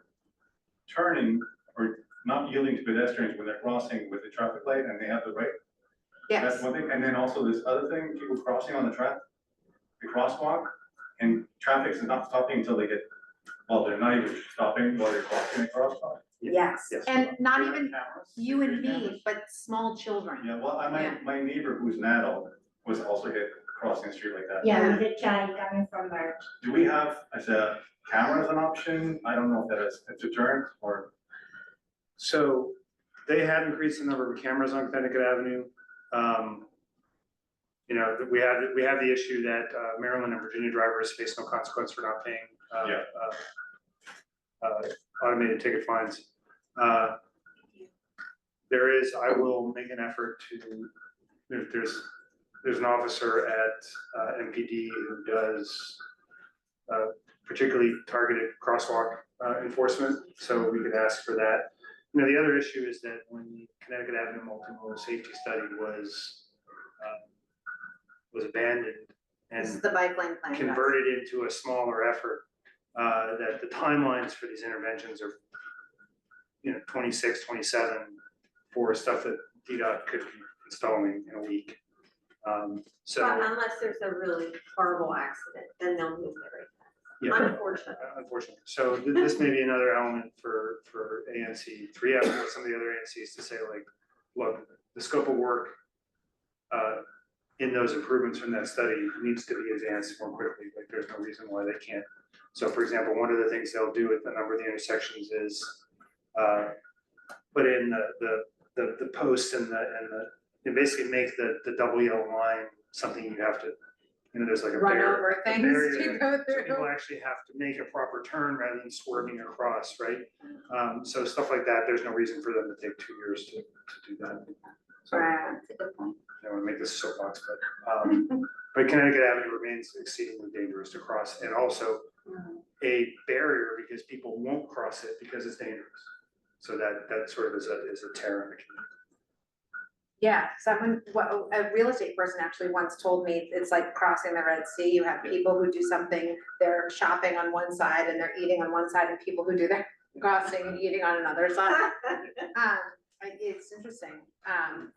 turning or not yielding to pedestrians when they're crossing with the traffic light and they have the right? Yes. That's one thing, and then also this other thing, people crossing on the crosswalk, and traffic is not stopping until they get, well, they're not even stopping while they're crossing the crosswalk. Yes, Yes. and not Do you have even cameras? you and Security me, cameras? but small children. Yeah, well, my neighbor who's an adult was also hit crossing the street like that. Yeah, with a child coming from Merck. Do we have, as a camera as an option? I don't know if that is a deterrent or. So they have increased the number of cameras on Connecticut Avenue. You know, we have the issue that Maryland and Virginia drivers face no consequence for not paying automated ticket fines. I will make an effort to, there's an officer at MPD who does particularly targeted crosswalk enforcement, so we could ask for that. You know, the other issue is that when the Connecticut Avenue multimodal safety study was abandoned This is and the bike lane plan. converted into a smaller effort, that the timelines for these interventions are, 26, 27 for stuff that DDOT could be installing in a week. So, But unless there's a really horrible accident, then they'll move it yeah, right. Unfortunately. unfortunately. So this may be another element for ANC3F or some of the other ANCs to say like, look, the scope of work in those improvements from that study needs to be advanced more quickly. Like there's no reason why they can't. So for example, one of the things they'll do at a number of the intersections is put in the posts and basically make the double yellow line something you have to, there's like a Run barrier. over a things barrier to there. go So through. people actually have to make a proper turn rather than swerving across, right? So stuff like that, there's no reason for them to take 2 years to do that. So I That's a good point. don't want to make this a soapbox, but Connecticut Avenue remains exceedingly dangerous to cross, and also a barrier because people won't cross it because it's dangerous. So that sort of is a terror in the community. Yeah, a real estate person actually once told me, it's like crossing the Red Sea. You have people who do something, they're shopping on one side and they're eating on one side, and people who do their crossing and eating on another side. It's interesting,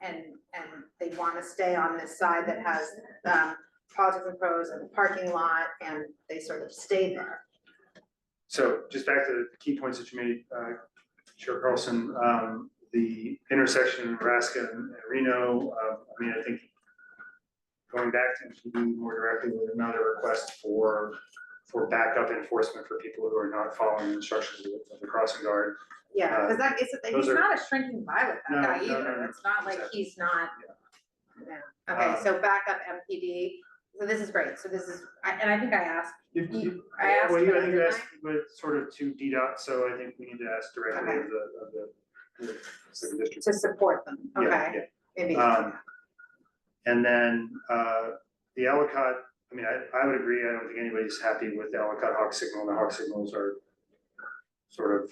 and they want to stay on this side that has politics and pros and the parking lot, and they sort of stay there. So just back to the key points that you made, Chair Carlson, the intersection in Nebraska and Reno, I think going back to MPD more directly with another request for backup enforcement for people who are not following the instructions of the crossing guard. Yeah, because he's are- not a shrinking violet, that No, guy no, either. no, It's not like exactly. he's not. Yeah. Okay, so backup MPD. So this is great. So this is, and I think I asked. I asked. Well, for I that, think didn't that's sort of to DDOT, so I think we need to ask directly Okay. of the city district. To support them, Yeah, okay, yeah. maybe. And then the Ellicott, I would agree, I don't think anybody's happy with the Ellicott hawk signal. The hawk signals are sort of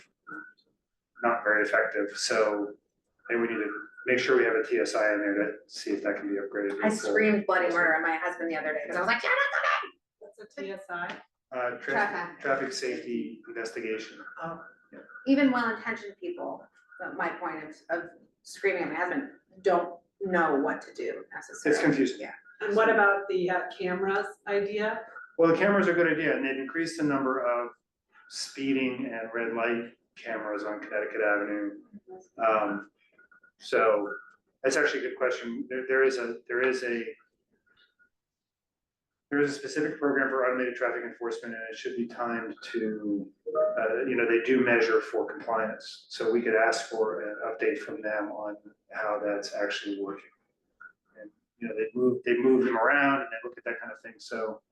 not very effective, so I think we need to make sure we have a TSI in there to see if that can be upgraded. I screamed bloody murder at my husband the other day, because I was like, "You're What's a TSI? Traffic safety investigation. Oh. Even well-intentioned people, my point of screaming at my husband, don't know what to do necessarily. It's confusing. Yeah. And what about the cameras idea? Well, the cameras are a good idea, and they've increased the number of speeding and red light cameras on Connecticut Avenue. So that's actually a good question. There is a specific program for automated traffic enforcement, and it should be timed to, they do measure for compliance. So we could ask for an update from them on how that's actually working. And, they move them around and they look at that kind of thing. So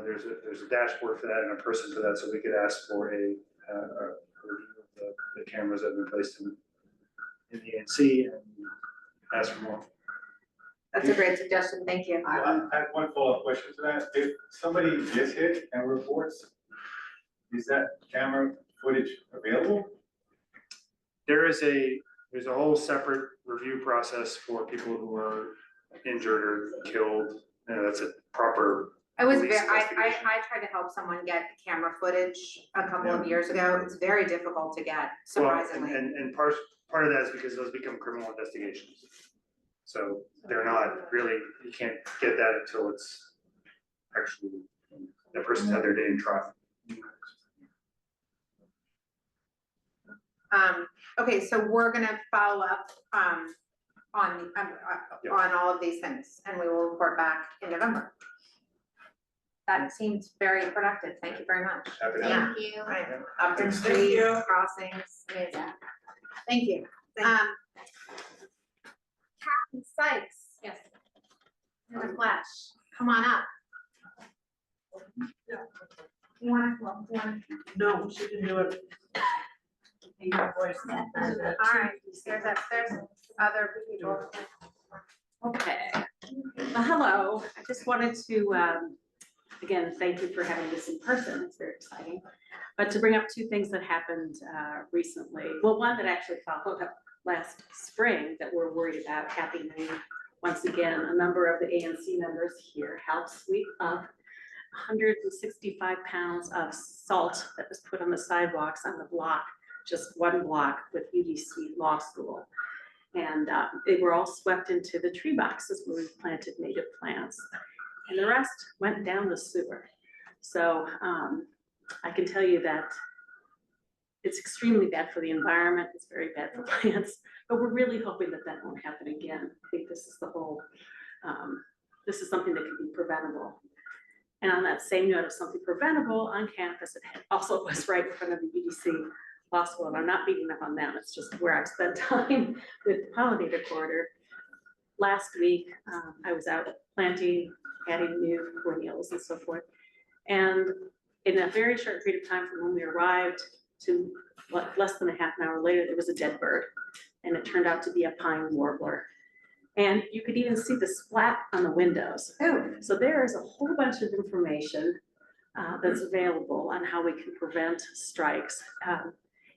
there's a dashboard for that and a person for that. So we could ask for a review of the cameras that have been placed in the ANC and ask for more. That's a great suggestion, thank you. I have one follow-up question to that. If somebody gets hit and reports, is that camera footage available? There's a whole separate review process for people who are injured or killed. That's a proper. I was police I tried to help someone get camera footage a couple of Yeah. years ago. It's very difficult to get, surprisingly. Well, and part of that is because those become criminal investigations. So they're not really, you can't get that until it's actually, the person's had their day in trial. Okay, so we're gonna follow up, on all of these things, and we will report back in November. That seems very productive. Thank you very much. Happy to Yeah. help. Thank you. Right, Upton Street, crossings, amazing. Thank you. Captain Sykes. Yes. In a flash, come on up. You wanna? No, she can do it. All right, there's other people. Okay, well, hello, I just wanted to, again, thank you for having this in person, it's very exciting. But to bring up two things that happened recently, well, one that actually followed up last spring that we're worried about happening once again. A number of the ANC members here helped sweep up 165 pounds of salt that was put on the sidewalks on the block, just one block with UDC Law School. And they were all swept into the tree boxes where we planted native plants. And the rest went down the sewer. So I can tell you that it's extremely bad for the environment, it's very bad for plants, but we're really hoping that that won't happen again. I think this is the whole, this is something that can be preventable. And on that same note of something preventable on campus, it also was right in front of the UDC Law School, and I'm not beating up on them, it's just where I spent time with the pollinator corridor. Last week, I was out planting, adding new perennials and so forth. And in a very short period of time from when we arrived to less than a half an hour later, there was a dead bird. And it turned out to be a pine warbler. And you could even see the splat on the windows. So there is a whole bunch of information that's available on how we can prevent strikes.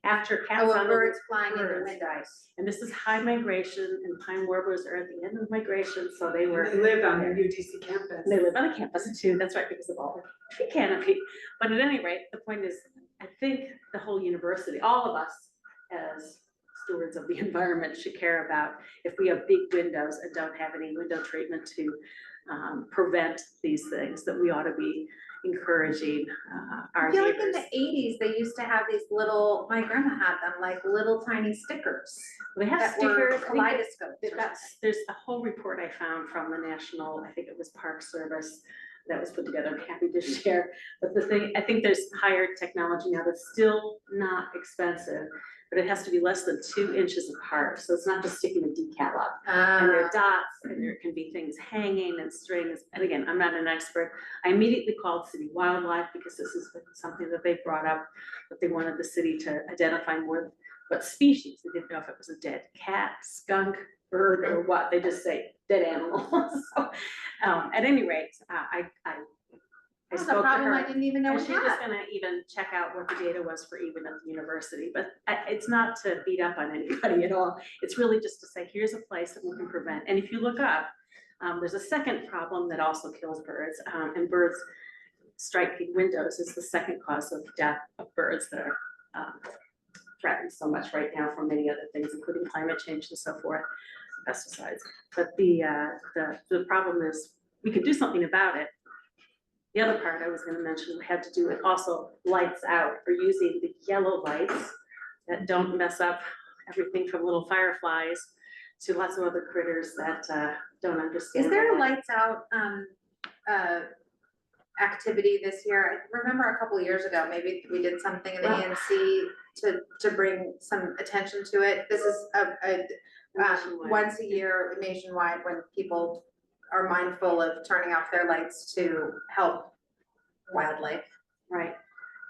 After cats on birds flying in the windows. And this is high migration, and pine warblers are at the end of migration, so they were. They live on the UDC campus. They live on the campus too, that's right, because of all the tree canopy. But at any rate, the point is, I think the whole university, all of us as stewards of the environment should care about if we have big windows and don't have any window treatment to prevent these things, that we ought to be encouraging our I feel like neighbors. in the 80s, they used to have these little, my grandma had them, like little tiny stickers. They have that were stickers, I think kaleidoscopes or that's, there's a whole report I found from the National, I think it was Park Service, that was put together, I'm happy to share. But the thing, I think there's higher technology now that's still not expensive, but it has to be less than 2 inches apart. So it's not just sticking a decal up. And there are dots, and there can be things hanging and strings. And again, I'm not an expert. I immediately called City Wildlife because this is something that they brought up, that they wanted the city to identify more what species. They didn't know if it was a dead cat, skunk, bird, or what. They just say dead animal. So at any rate, I That's a spoke to problem her. I didn't even know And we she was had. gonna even check out what the data was for even at the university, but it's not to beat up on anybody at all. It's really just to say, here's a place that we can prevent. And if you look up, there's a second problem that also kills birds, and birds striking windows is the second cause of death of birds that are threatened so much right now from many other things, including climate change and so forth, pesticides. But the problem is, we can do something about it The other part I was gonna mention had to do with also lights out, or using the yellow lights that don't mess up everything from little fireflies to lots of other critters that don't understand. Is there a why. lights out, activity this year? I remember a couple of years ago, maybe we did something in the Well- ANC to bring some attention to it. This is Nationwide. once a year nationwide, when people are mindful of turning off their lights to help wildlife. Right.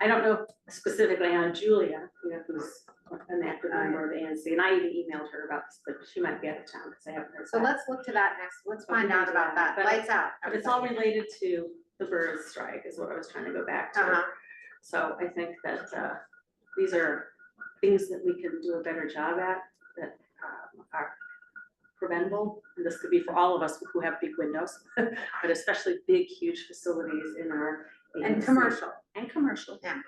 I don't know specifically on Julia, who's an active member of the ANC, and I even emailed her about this, but she might be out of town because I haven't heard So back. let's look to that next, let's But we find can out do about that. But Lights out. But it's all related to the birds strike is what I was trying to go back to. Uh-huh. So I think that these are things that we can do a better job at that are preventable. And this could be for all of us who have big windows, but especially big, huge facilities in our. And ANC. commercial. And commercial. Yeah.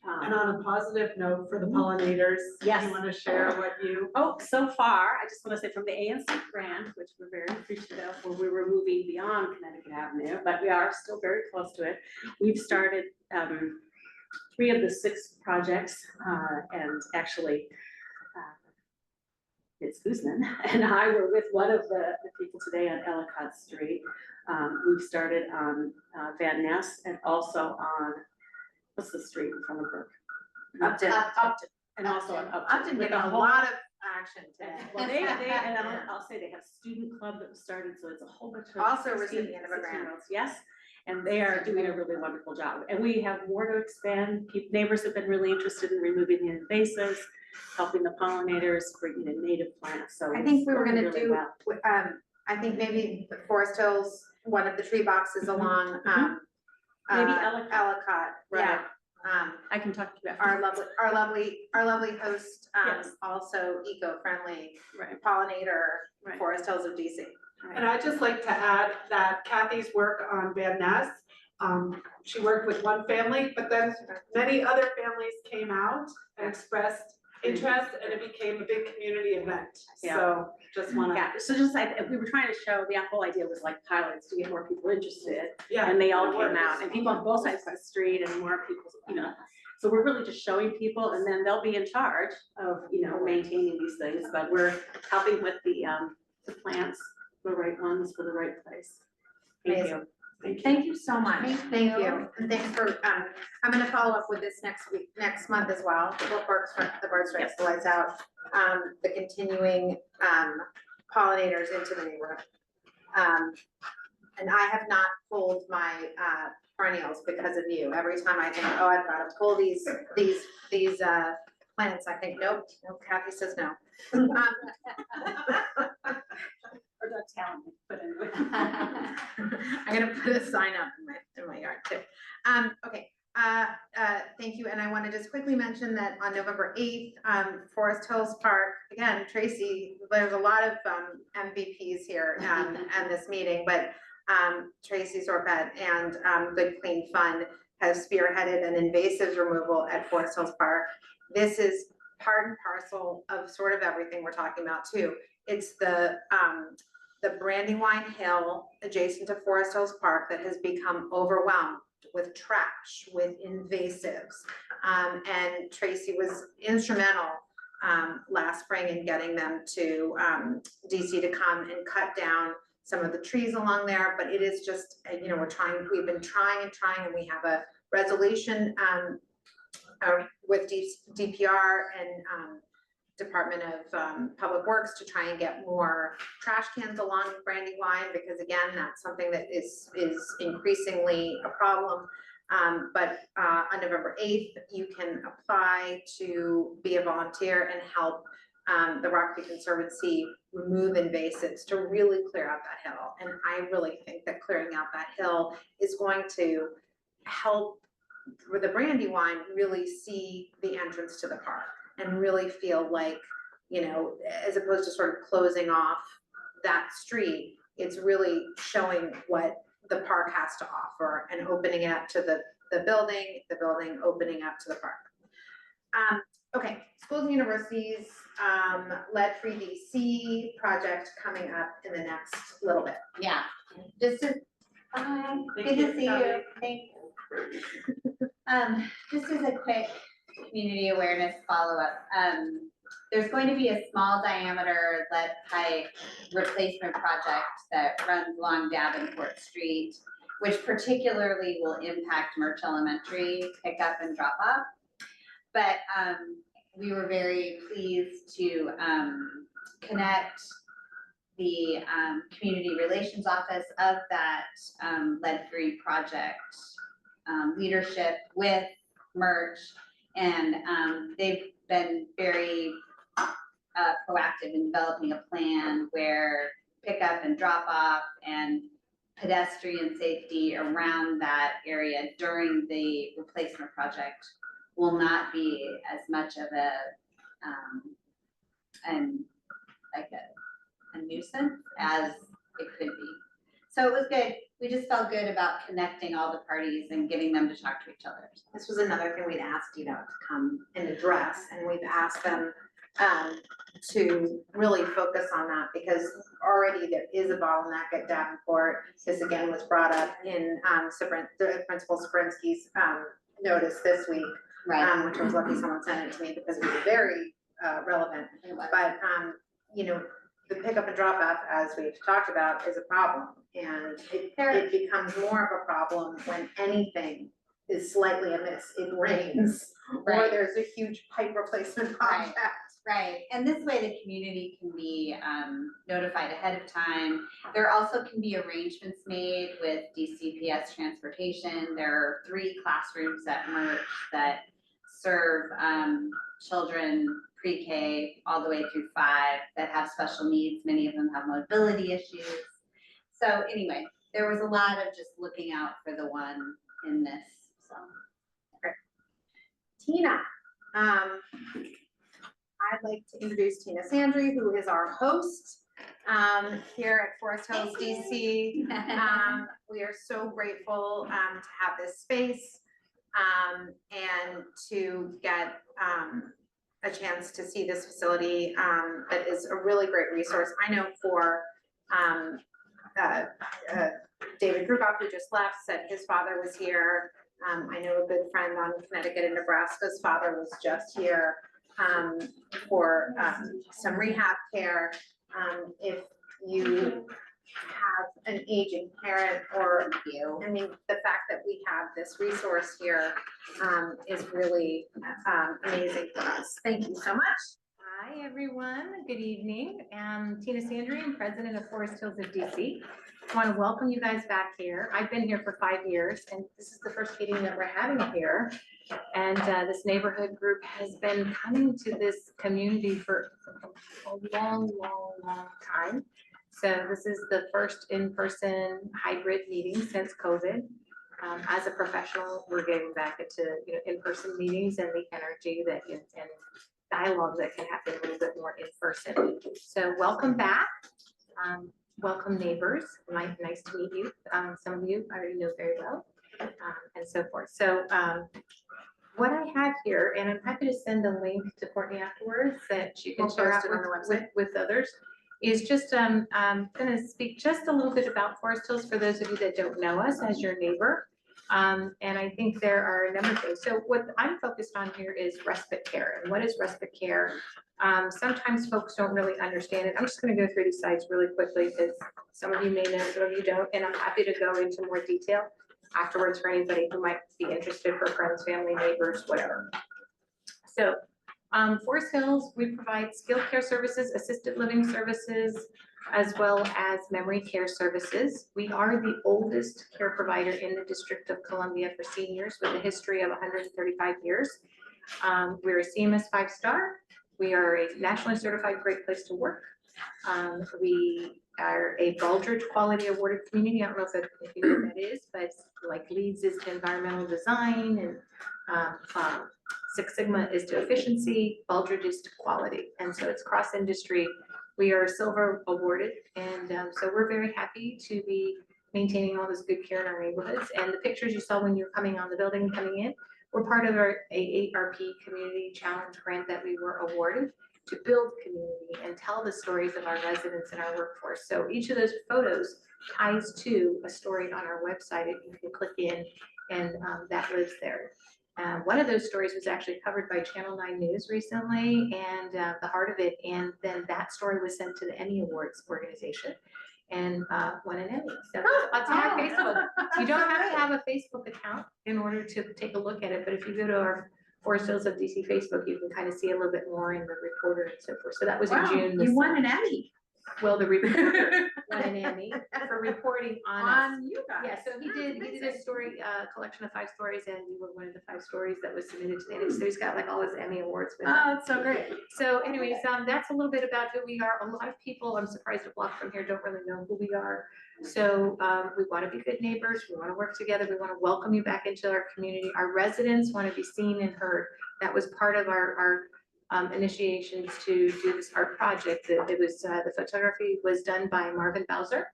And on a positive note for the pollinators, Yes. you want to share what you? Oh, so far, I just want to say from the ANC grant, which we're very appreciative of, where we were moving beyond Connecticut Avenue, but we are still very close to it. We've started 3 of the 6 projects, and actually, Ms. Guzman and I were with one of the people today on Ellicott Street. We've started on Van Ness and also on, what's the street in front of Brook? Upton. Upton, and also on Upton. Upton with getting a whole- lot of action today. Well, they, and I'll say they have student club that was started, so it's a whole bunch of. Also 16, recipient of a grant. 16-year-olds, yes, and they are doing a really wonderful job, and we have more to expand. Neighbors have been really interested in removing the invasives, helping the pollinators, bringing in native plants, so. I think it's we were going gonna really do, well. I think maybe the Forest Hills, one of the tree boxes along, Maybe Ellicott. Ellicott, yeah. I can talk to you after. Our lovely host, Yes. also eco-friendly Right. pollinator, Right. Forest Hills of DC. And I'd just like to add that Kathy's work on Van Ness, she worked with one family, but then many other families came out and expressed interest, and it became a big community event. Yeah. So just wanna. Yeah, so just like, we were trying to show, the whole idea was like pilots to get more people interested. Yeah. And they all it came works. out, and people on both sides of the street, and more people, so we're really just showing people, and then they'll be in charge of, maintaining these things, but we're helping with the plants, the right ones for the right place. Thank you. Amazing. Thank you so much. Thank you. And thanks for, I'm gonna follow up with this next month as well. What works for the bird strikes, the lights out, the continuing, pollinators into the neighborhood. And I have not pulled my, perennials because of you. Every time I think, oh, I've gotta pull these plants, I think, nope, Kathy says no. Or not telling me, but anyway. I'm gonna put a sign up in my yard too. Okay, thank you, and I wanna just quickly mention that on November 8th, Forest Hills Park, again, Tracy, there's a lot of MVPs here at this meeting, but Tracy Sorpet and Good Clean Fund has spearheaded an invasives removal at Forest Hills Park. This is part and parcel of sort of everything we're talking about too. It's the Brandywine Hill adjacent to Forest Hills Park that has become overwhelmed with trash, with invasives. And Tracy was instrumental last spring in getting them to DC to come and cut down some of the trees along there, but it is just, we've been trying, and we have a resolution with DPR and Department of Public Works to try and get more trash cans along Brandywine, because again, that's something that is increasingly a problem. But on November 8th, you can apply to be a volunteer and help the Rockaway Conservancy remove invasives to really clear out that hill. And I really think that clearing out that hill is going to help for the Brandywine really see the entrance to the park and really feel like, as opposed to sort of closing off that street, it's really showing what the park has to offer and opening it up to the building opening up to the park. Okay, schools and universities, lead-free DC project coming up in the next little bit. Yeah, just to Hi, Thank good you. to see you. Thanks. Just as a quick community awareness follow-up, there's going to be a small diameter lead pipe replacement project that runs along Davenport Street, which particularly will impact Murch Elementary pickup and drop off. But we were very pleased to connect the community relations office of that lead-free project leadership with Murch, and they've been very proactive in developing a plan where pickup and drop off and pedestrian safety around that area during the replacement project will not be as much of a nuisance as it could be. So it was good. We just felt good about connecting all the parties and getting them to talk to each other. This was another thing we'd asked UDOT to come and address, and we've asked them to really focus on that because already there is a bottleneck at Davenport. This again was brought up in Principal Sprinsky's notice this week, right. Which I was lucky someone sent it to me because it was very relevant. But you know, the pickup and drop off, as we've talked about, is a problem, and it becomes more of a problem when anything is slightly amiss. It rains, or there's a huge pipe replacement project. Right, and this way the community can be notified ahead of time. There also can be arrangements made with DCPS transportation. There are 3 classrooms at Murch that serve children pre-K all the way through 5 that have special needs. Many of them have mobility issues. So anyway, there was a lot of just looking out for the one in this, so. Great. Tina, I'd like to introduce Tina Sandry, who is our host here at Forest Hills, DC. We are so grateful to have this space and to get a chance to see this facility that is a really great resource. I know for David Krukoff, who just left, said his father was here. I know a good friend on Connecticut and Nebraska's father was just here for some rehab care. If you have an aging parent or I mean, the fact that we have this resource here is really amazing for us. Thank you so much. Hi, everyone. Good evening. I'm Tina Sandry. I'm president of Forest Hills of DC. I want to welcome you guys back here. I've been here for 5 years, and this is the first meeting that we're having here. And this neighborhood group has been coming to this community for a long time. So this is the first in-person hybrid meeting since COVID. As a professional, we're getting back into in-person meetings and the energy that and dialogue that can happen a little bit more in person. So welcome back. Welcome neighbors. Nice to meet you. Some of you I already know very well, and so forth. So what I have here, and I'm happy to send a link to Courtney afterwards that you can share out with others, is just I'm going to speak just a little bit about Forest Hills for those of you that don't know us as your neighbor. And I think there are a number of things. So what I'm focused on here is respite care. And what is respite care? Sometimes folks don't really understand it. I'm just going to go through these slides really quickly because some of you may know, some of you don't, and I'm happy to go into more detail afterwards for anybody who might be interested, for friends, family, neighbors, whatever. So Forest Hills, we provide skilled care services, assisted living services, as well as memory care services. We are the oldest care provider in the District of Columbia for seniors with a history of 135 years. We're a CMS 5-star. We are a nationally certified great place to work. We are a Baldrige Quality Awarded community. I don't know if you know what that is, but like LEEDs is to environmental design, and Six Sigma is to efficiency, Baldrige is to quality. And so it's cross industry. We are silver awarded, and so we're very happy to be maintaining all this good care in our neighborhoods. And the pictures you saw when you were coming on the building coming in were part of our AARP Community Challenge grant that we were awarded. to build community and tell the stories of our residents and our workforce. So each of those photos ties to a story on our website. You can click in and that lives there. One of those stories was actually covered by Channel 9 News recently, and the heart of it, and then that story was sent to the Emmy Awards organization and won an Emmy. So it's on our Facebook. You don't have to have a Facebook account in order to take a look at it, but if you go to our Forest Hills of DC Facebook, you can kind of see a little bit more in the reporter and so forth. So that was in June. You won an Emmy. Well, the reporter won an Emmy for reporting on us. You guys. Yeah, so he did a story, collection of 5 stories, and we were one of the 5 stories that was submitted to the Emmy. So he's got like all his Emmy awards with him. Oh, that's so great. So anyways, that's a little bit about who we are. A lot of people, I'm surprised a block from here, don't really know who we are. So we want to be good neighbors. We want to work together. We want to welcome you back into our community. Our residents want to be seen and heard. That was part of our initiations to do this art project. It was the photography was done by Marvin Bowser,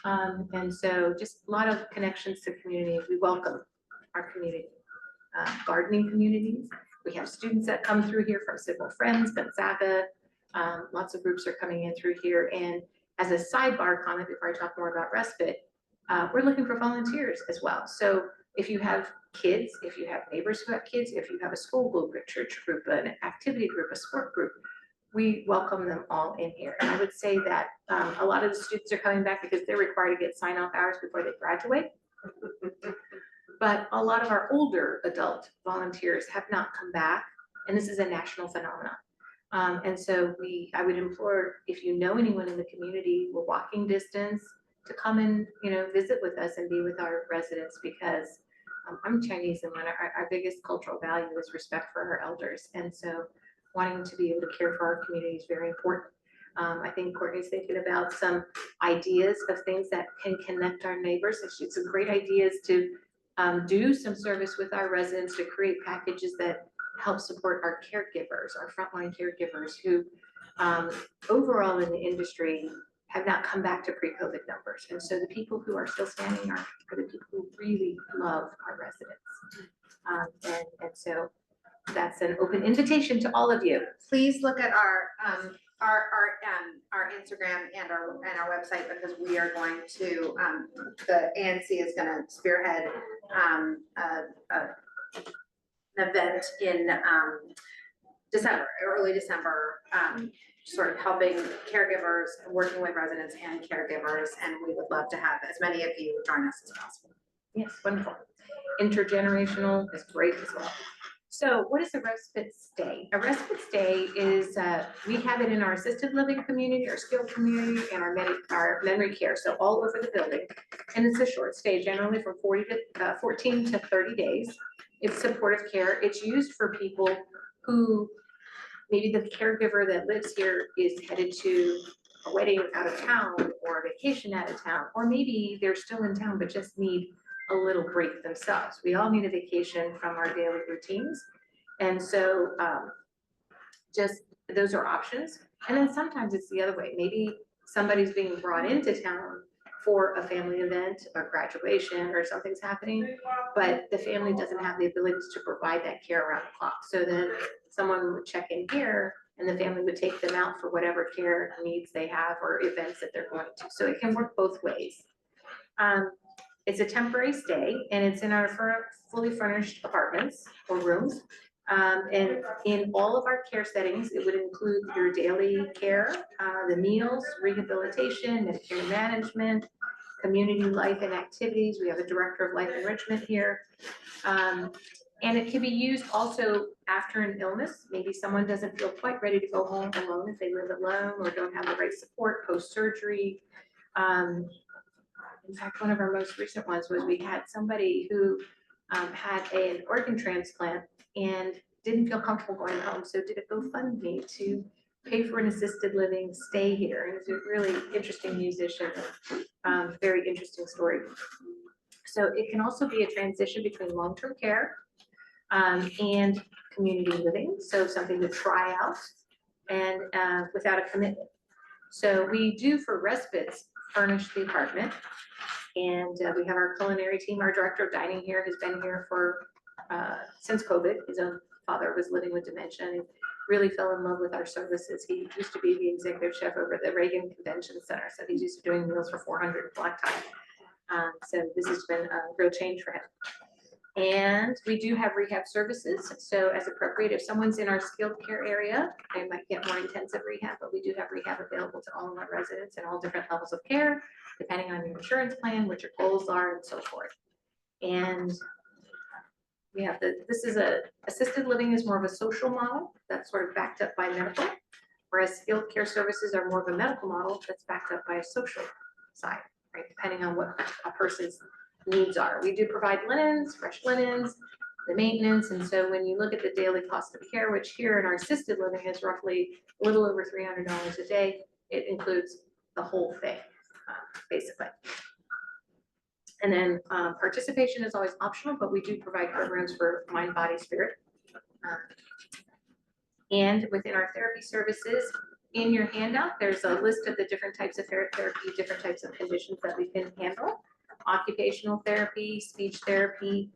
and so just a lot of connections to community. We welcome our community, gardening communities. We have students that come through here from Civil Friends, Gonzaga. Lots of groups are coming in through here. And as a sidebar comment, before I talk more about respite, we're looking for volunteers as well. So if you have kids, if you have neighbors who have kids, if you have a school group, a church group, an activity group, a sport group, we welcome them all in here. And I would say that a lot of the students are coming back because they're required to get sign-off hours before they graduate. But a lot of our older adult volunteers have not come back, and this is a national phenomenon. And so I would implore, if you know anyone in the community, we're walking distance, to come and, visit with us and be with our residents, because I'm Chinese, and one of our biggest cultural value is respect for our elders. And so wanting to be able to care for our community is very important. I think Courtney's thinking about some ideas of things that can connect our neighbors. It's a great idea to do some service with our residents, to create packages that help support our caregivers, our frontline caregivers who overall in the industry have not come back to pre-COVID numbers. And so the people who are still standing are the people who really love our residents. And so that's an open invitation to all of you. Please look at our Instagram and our website, because we are going to, the ANC is gonna spearhead an event in December, early December, sort of helping caregivers, working with residents and caregivers, and we would love to have as many of you join us as possible. Yes, wonderful. Intergenerational is great as well. So what is a respite stay? A respite stay is, we have it in our assisted living community, our skilled community, and our memory care, so all over the building. And it's a short stay, generally from 14 to 30 days. It's supportive care. It's used for people who, maybe the caregiver that lives here is headed to a wedding out of town or a vacation out of town, or maybe they're still in town but just need a little break themselves. We all need a vacation from our daily routines. And so just those are options. And then sometimes it's the other way. Maybe somebody's being brought into town for a family event or graduation or something's happening, but the family doesn't have the ability to provide that care around the clock. So then someone would check in here and the family would take them out for whatever care needs they have or events that they're going to. So it can work both ways. It's a temporary stay, and it's in our fully furnished apartments or rooms. And in all of our care settings, it would include your daily care, the meals, rehabilitation, Medicare management, community life and activities. We have a director of life enrichment here. And it can be used also after an illness. Maybe someone doesn't feel quite ready to go home alone if they live alone or don't have the right support post-surgery. In fact, one of our most recent ones was we had somebody who had an organ transplant and didn't feel comfortable going home, so did a GoFundMe to pay for an assisted living stay here. And he's a really interesting musician, very interesting story. So it can also be a transition between long-term care and community living, so something to try out and without a commitment. So we do, for respites, furnish the apartment. And we have our culinary team. Our director of dining here has been here for since COVID. He's a father was living with dementia and really fell in love with our services. He used to be the executive chef over at the Reagan Convention Center, so he's used to doing meals for 400 black tie. So this has been a real change for him. And we do have rehab services. So as appropriate, if someone's in our skilled care area, they might get more intensive rehab, but we do have rehab available to all of our residents in all different levels of care, depending on your insurance plan, what your goals are, and so forth. And we have this is assisted living is more of a social model that's sort of backed up by medical, whereas skilled care services are more of a medical model that's backed up by a social side, right? Depending on what a person's needs are. We do provide linens, fresh linens, the maintenance. And so when you look at the daily cost of care, which here in our assisted living is roughly a little over $300 a day, it includes the whole thing, basically. And then participation is always optional, but we do provide programs for mind, body, spirit. And within our therapy services, in your handout, there's a list of the different types of therapy, different types of conditions that we can handle. Occupational therapy, speech therapy.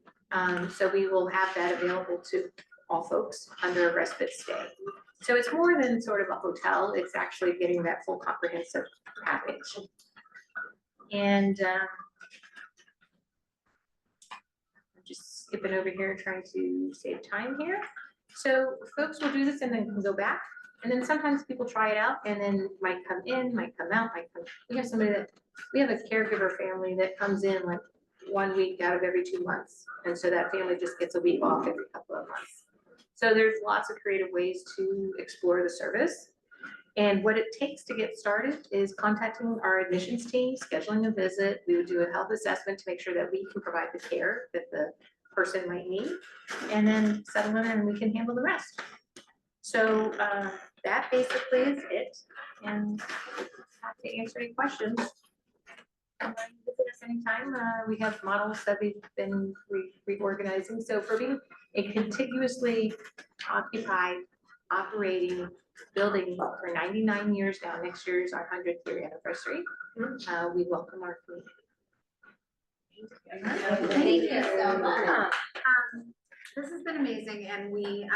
So we will have that available to all folks under a respite stay. So it's more than sort of a hotel, it's actually getting that full comprehensive package. And I'm just skipping over here, trying to save time here. So folks will do this and then can go back. And then sometimes people try it out and then might come in, might come out, we have somebody that, we have a caregiver family that comes in like 1 week out of every 2 months. And so that family just gets a week off every couple of months. So there's lots of creative ways to explore the service. And what it takes to get started is contacting our admissions team, scheduling a visit. We would do a health assessment to make sure that we can provide the care that the person might need, and then settle in and we can handle the rest. So that basically is it. And to answer any questions, visit us anytime. We have models that we've been reorganizing. So for being a contiguously occupied operating building for 99 years now, next year is our 100th year anniversary. We welcome our community. Thank you so much. This has been amazing, and we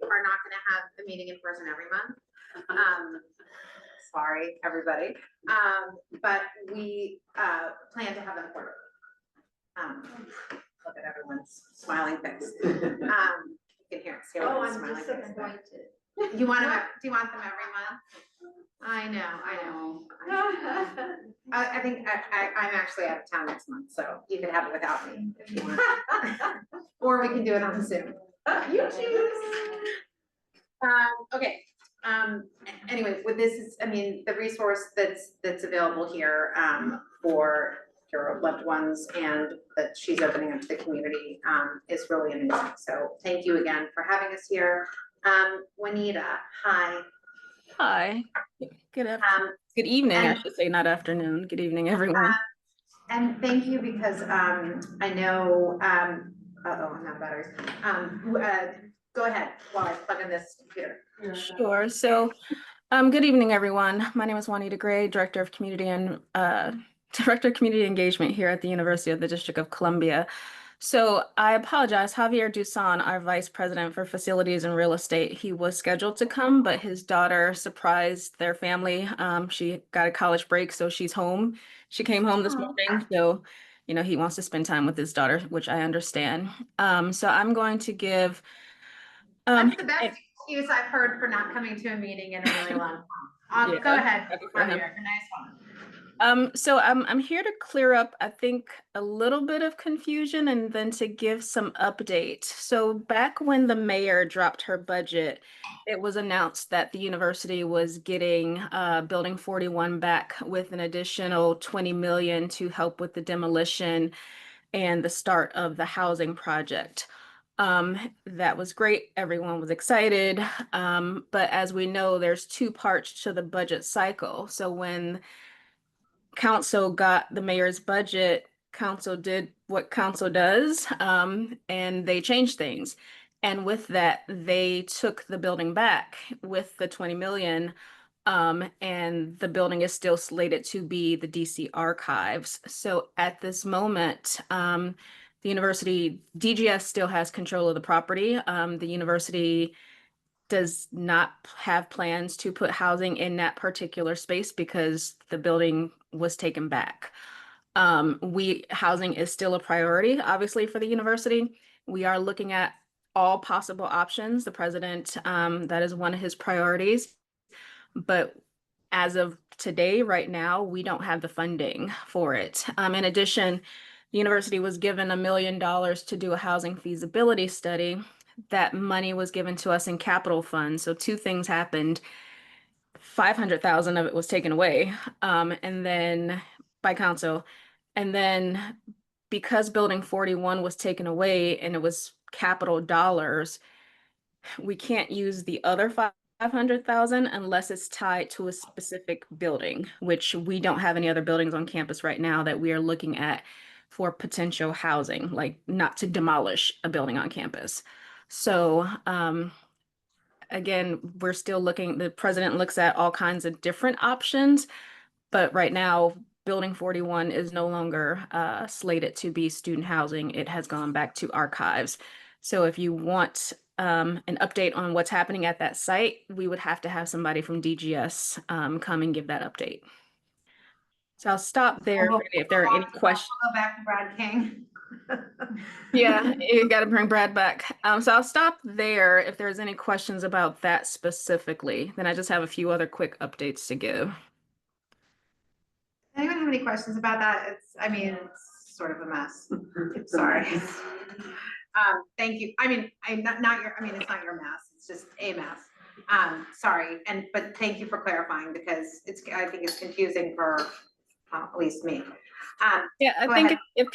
are not going to have a meeting in person every month. Sorry, everybody. But we plan to have them quarterly. Look at everyone's smiling face. You can hear it. See everyone's smiling face. Disappointed. You want them? Do you want them every month? I know. I think I'm actually out of town next month, so you can have it without me if you want. Or we can do it on Zoom. You choose. Okay. Anyway, with this is, I mean, the resource that's available here for your loved ones and that she's opening up to the community is really amazing. So thank you again for having us here. Juanita, hi. Hi. Good evening, I should say, not afternoon. Good evening, everyone. And thank you because I know, I'm out of batteries. Go ahead while I plug in this computer. Sure. So, good evening, everyone. My name is Juanita Gray, Director of Community Engagement here at the University of the District of Columbia. So I apologize, Javier Dusan, our Vice President for Facilities and Real Estate, he was scheduled to come, but his daughter surprised their family. She got a college break, so she's home. She came home this morning, so you know he wants to spend time with his daughter, which I understand. So I'm going to give. That's the best excuse I've heard for not coming to a meeting in a really long time. Go ahead, Javier, nice one. So I'm here to clear up, I think, a little bit of confusion and then to give some update. So back when the mayor dropped her budget, it was announced that the university was getting Building 41 back with an additional $20 million to help with the demolition and the start of the housing project. That was great. Everyone was excited. But as we know, there's two parts to the budget cycle. So when council got the mayor's budget, council did what council does, and they changed things. And with that, they took the building back with the 20 million, and the building is still slated to be the DC Archives. So at this moment, the university, DGS still has control of the property. The university does not have plans to put housing in that particular space because the building was taken back. Housing is still a priority, obviously, for the university. We are looking at all possible options. The president, that is one of his priorities. But as of today, right now, we don't have the funding for it. In addition, the university was given $1 million to do a housing feasibility study. That money was given to us in capital funds. So two things happened. 500,000 of it was taken away, and then by council. And then because building 41 was taken away and it was capital dollars, we can't use the other 500,000 unless it's tied to a specific building, which we don't have any other buildings on campus right now that we are looking at for potential housing, like not to demolish a building on campus. So, again, we're still looking, the president looks at all kinds of different options, but right now, Building 41 is no longer slated to be student housing. It has gone back to archives. So if you want an update on what's happening at that site, we would have to have somebody from DGS come and give that update. So I'll stop there if there are any questions. We'll go back to Brad King. Yeah, you got to bring Brad back. So I'll stop there if there's any questions about that specifically. Then I just have a few other quick updates to give. Anyone have any questions about that? I mean, it's sort of a mess. Sorry. Thank you. I mean, it's not your mess. It's just a mess. Sorry. But thank you for clarifying because I think it's confusing for at least me. Yeah, I think if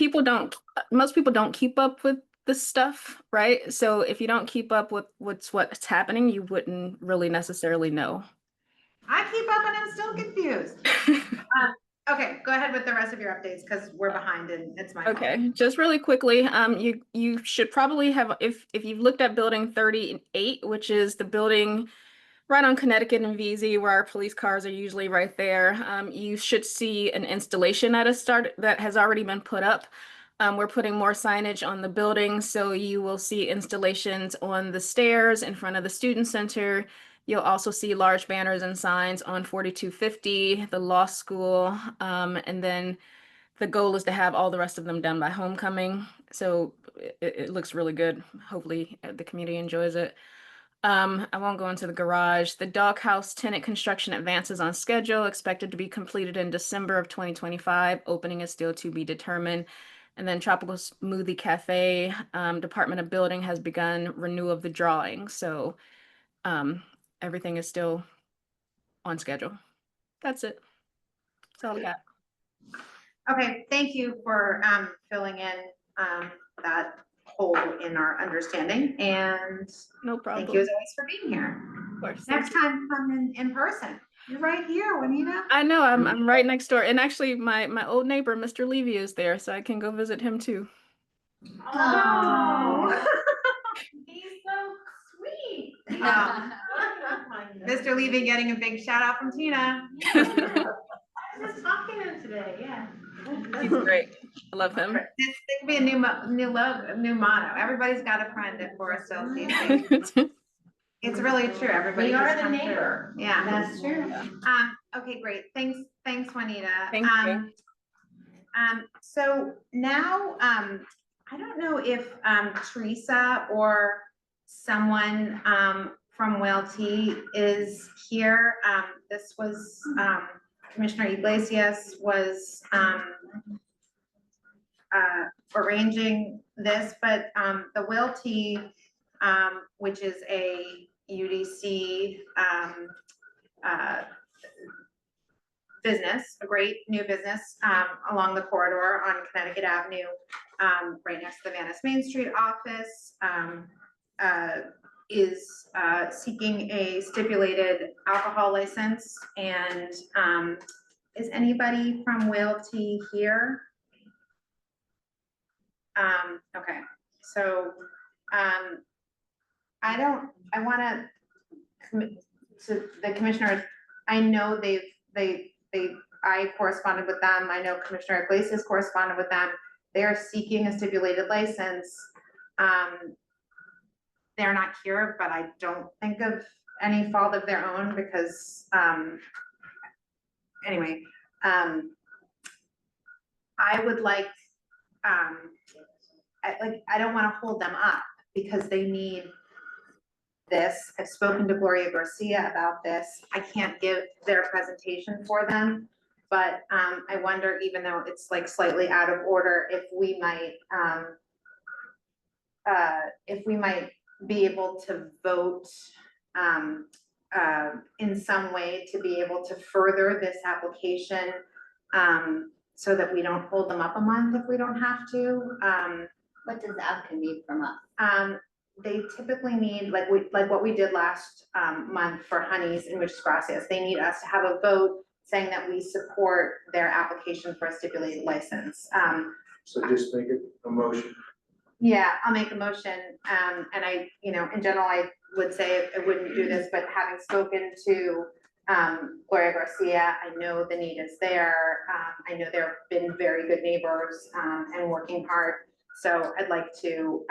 most people don't keep up with this stuff, right? So if you don't keep up with what's happening, you wouldn't really necessarily know. I keep up and I'm still confused. Okay, go ahead with the rest of your updates because we're behind and it's my fault. Okay, just really quickly, you should probably have, if you've looked at building 38, which is the building right on Connecticut and VZ where our police cars are usually right there, you should see an installation that has already been put up. We're putting more signage on the building, so you will see installations on the stairs in front of the student center. You'll also see large banners and signs on 4250, the law school, and then the goal is to have all the rest of them done by homecoming. So it looks really good. Hopefully the community enjoys it. I won't go into the garage. The doghouse tenant construction advances on schedule, expected to be completed in December of 2025. Opening is still to be determined. And then Tropical Smoothie Cafe, Department of Building has begun renewal of the drawing. So everything is still on schedule. That's it. That's all I got. Okay, thank you for filling in that hole in our understanding and no problem. Thank you as always for being here. Of course. Next time come in person. You're right here, Juanita. I know, I'm right next door. And actually my old neighbor, Mr. Levy, is there, so I can go visit him too. Oh. He's so sweet. Mr. Levy getting a big shout out from Tina. I was just talking to him today, yeah. He's great. I love him. This could be a new motto. Everybody's got a friend at Forest Hills DC. It's really true. Everybody. We just are the comes neighbor. through. Yeah, That's true. Okay, great. Thanks, Juanita. Thank you. So now, I don't know if Teresa or someone from WLT is here. This was Commissioner Iglesias was arranging this, but the WLT, which is a UDC business, a great new business along the corridor on Connecticut Avenue, right next to the Venice Main Street office, is seeking a stipulated alcohol license. And is anybody from WLT here? Okay, so I want to commit to the commissioners. I know I corresponded with them. I know Commissioner Iglesias corresponded with them. they are seeking a stipulated license. They're not here, but I don't think of any fault of their own because, anyway, I would like, I don't wanna hold them up because they need this. I've spoken to Gloria Garcia about this. I can't give their presentation for them. But I wonder, even though it's like slightly out of order, if we might be able to vote in some way to be able to further this application so that we don't hold them up a month if we don't have to. What does AVCA need from us? They typically need, like what we did last month for Honeys and Muchas Gracias, they need us to have a vote saying that we support their application for a stipulated license. So just make it a motion. Yeah, I'll make a motion, and I, in general, I would say I wouldn't do this, but having spoken to Gloria Garcia, I know the need is there. I know they've been very good neighbors and working hard. So I'd like to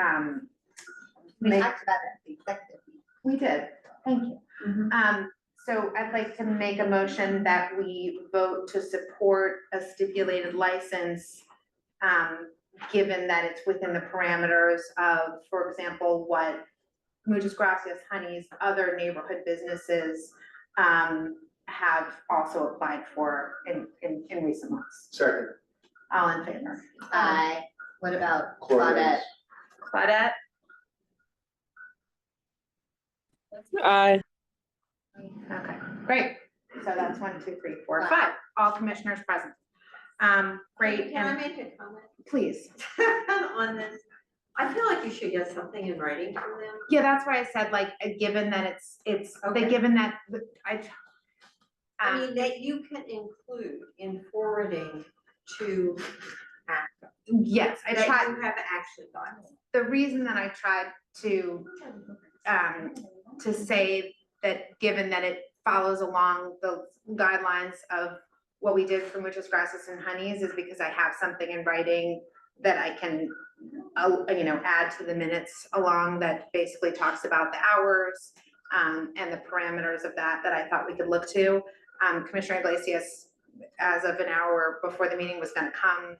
We talked about it at the executive meeting. We did, thank you. So I'd like to make a motion that we vote to support a stipulated license, given that it's within the parameters of, for example, what Muchas Gracias, Honeys, other neighborhood businesses have also applied for in recent months. Second. All in favor? Aye. What about Claudette? Claudette? Aye. Okay, great. So that's 1, 2, 3, 4, 5, all commissioners present. Great, Can I and make a comment please. on this? I feel like you should get something in writing from them. Yeah, that's why I said, like, given that Okay. given that, I mean, that you can include in forwarding to ACCA. yes, I That tried. you have action on. The reason that I tried to say that, given that it follows along the guidelines of what we did for Muchas Gracias and Honeys, is because I have something in writing that I can, add to the minutes along that basically talks about the hours and the parameters of that I thought we could look to. Commissioner Iglesias, as of an hour before the meeting was gonna come,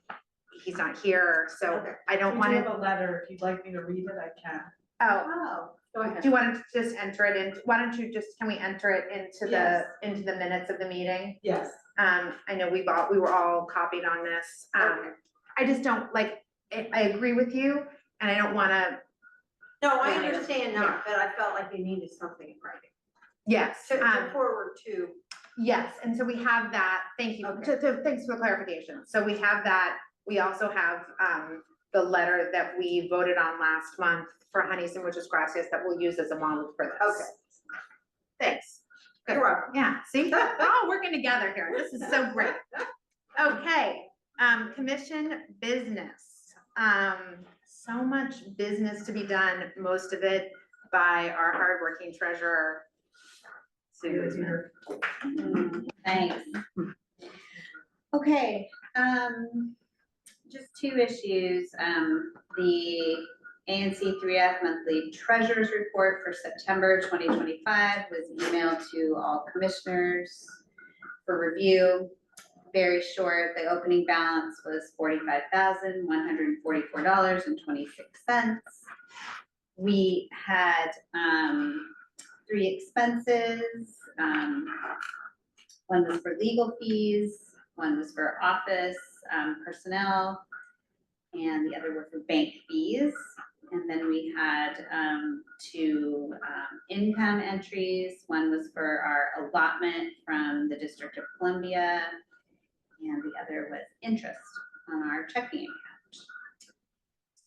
he's not here, so I don't want We to. do have a letter, if you'd like me to read it, I can. Oh, Go ahead. do you want to just enter it in, why don't you just, can we enter it into Yes. into the minutes of the meeting? Yes. I know we were all copied on this. I just don't, I agree with you, and I don't wanna. No, I understand that, but I felt like you needed something in writing. Yes, To forward to. yes, and so we have that, thank you, thanks for the clarification. So we have that, we also have, the letter that we voted on last month for Honeys and Muchas Gracias that we'll use as a model for this. Okay. Thanks. Good. You're welcome. Yeah, see, we're all working together here. This is so great. Okay, commission business. So much business to be done, most of it by our hardworking treasurer, Susan. Thanks. Okay, just 2 issues. The ANC3F monthly treasurer's report for September 2025 was emailed to all commissioners for review. Very short, the opening balance was $45,144.26. We had 3 expenses. One was for legal fees, one was for office personnel, and the other were for bank fees. And then we had 2 income entries. One was for our allotment from the District of Columbia, and the other was interest on our checking account.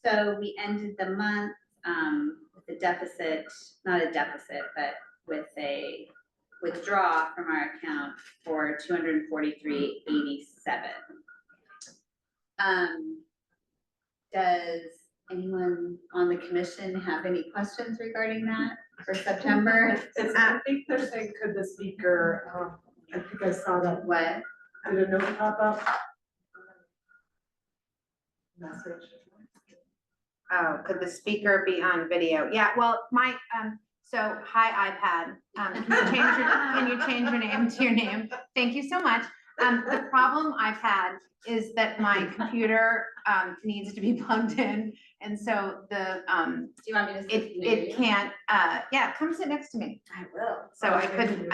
So we ended the month with a deficit, not a deficit, but with a withdraw from our account for $243.87. Does anyone on the commission have any questions regarding that for September? I think they're saying, could the speaker, I think I saw that. What? Did a note pop up? message. Oh, could the speaker be on video? Yeah, well, my, so, hi iPad. Can you change your name to your name? Thank you so much. The problem I've had is that my computer, needs to be plugged in. And so the, Do you want me to sit near it you? can't, yeah, come sit next to me. I will. So I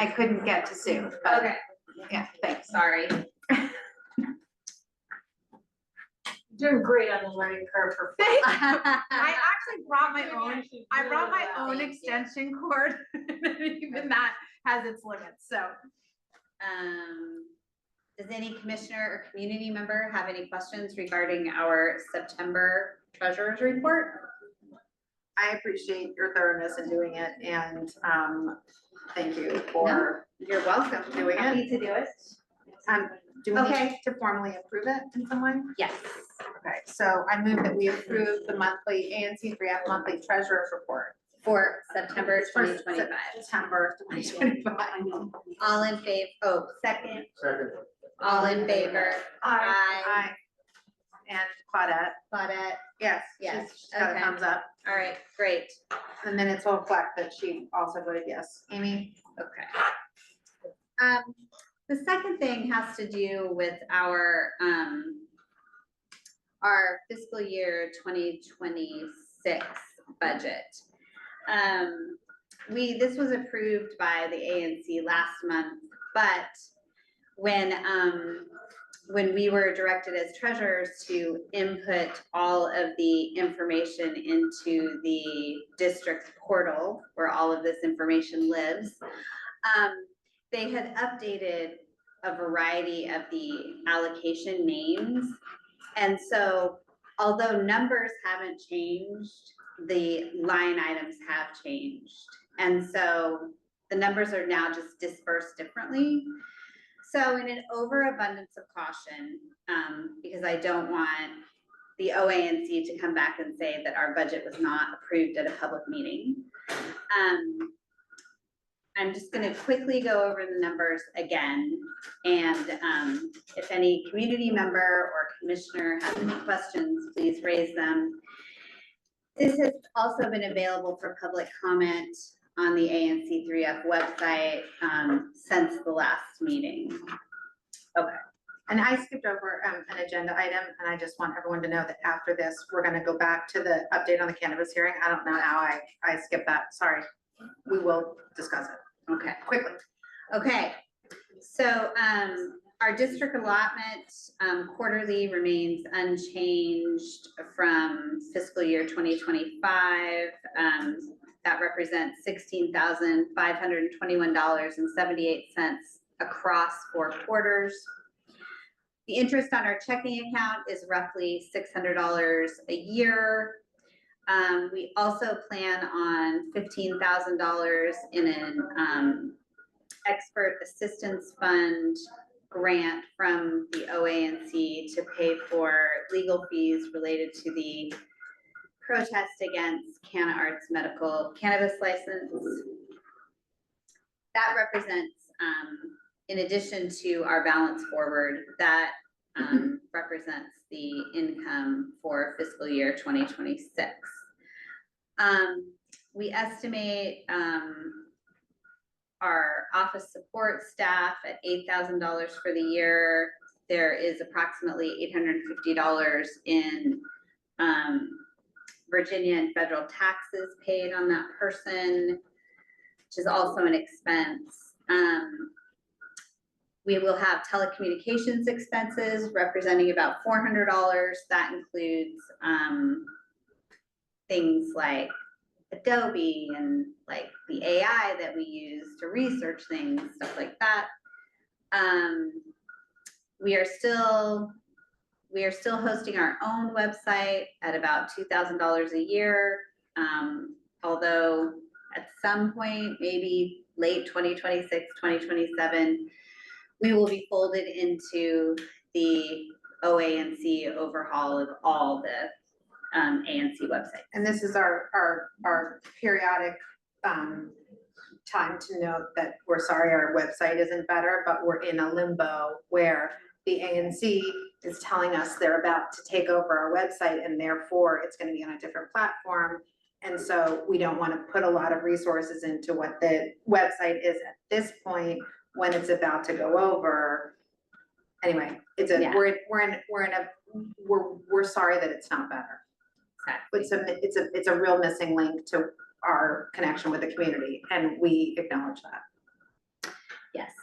couldn't get to Sue, but Okay, yeah, thanks. sorry. Doing great on the learning curve for. I actually brought my own, Thank you. extension cord. Even that has its limits, so. Does any commissioner or community member have any questions regarding our September treasurer's report? I appreciate your thoroughness in doing it and, thank you for You're welcome. doing Happy it. to do it. Do we need Okay. to formally approve it in some way? Yes. Okay, so I move that we approve the monthly ANC3F monthly treasurer's report. For September For 2025. September 2025. All in favor, oh, second, Second. all in favor. Aye. And Claudette, Claudette, yes, Yes, she's got a okay. thumbs up. all right, great, The minutes will reflect that she also voted yes. Amy? okay. The second thing has to do with our fiscal year 2026 budget. This was approved by the ANC last month, but when we were directed as treasurers to input all of the information into the district portal where all of this information lives, they had updated a variety of the allocation names. And so although numbers haven't changed, the line items have changed. And so the numbers are now just dispersed differently. So in an overabundance of caution, because I don't want the OANC to come back and say that our budget was not approved at a public meeting, I'm just gonna quickly go over the numbers again. And if any community member or commissioner has any questions, please raise them. This has also been available for public comment on the ANC3F website since the last meeting. Okay. And I skipped over an agenda item, and I just want everyone to know that after this, we're gonna go back to the update on the cannabis hearing. I don't know how I skipped that, sorry. We will discuss it. Okay. Quickly. Okay, so our district allotment quarterly remains unchanged from fiscal year 2025. That represents $16,521.78 across 4 quarters. The interest on our checking account is roughly $600 a year. We also plan on $15,000 in an expert assistance fund grant from the OANC to pay for legal fees related to the protest against Canna Arts medical cannabis license. That represents, in addition to our balance forward, that represents the income for fiscal year 2026. We estimate our office support staff at $8,000 for the year. There is approximately $850 in Virginia and federal taxes paid on that person, which is also an expense. We will have telecommunications expenses representing about $400. That includes things like Adobe and like the AI that we use to research things, stuff like that. We are still hosting our own website at about $2,000 a year. Although at some point, maybe late 2026, 2027, we will be folded into the OANC overhaul of all the ANC websites. And this is our periodic time to note that we're sorry our website isn't better, but we're in a limbo where the ANC is telling us they're about to take over our website and therefore it's gonna be on a different platform. And so we don't wanna put a lot of resources into what the website is at this point when it's about to go over. Anyway, it's a, Yeah. we're sorry that it's not better. It's a real missing link to our connection with the community, and we acknowledge that. Yes.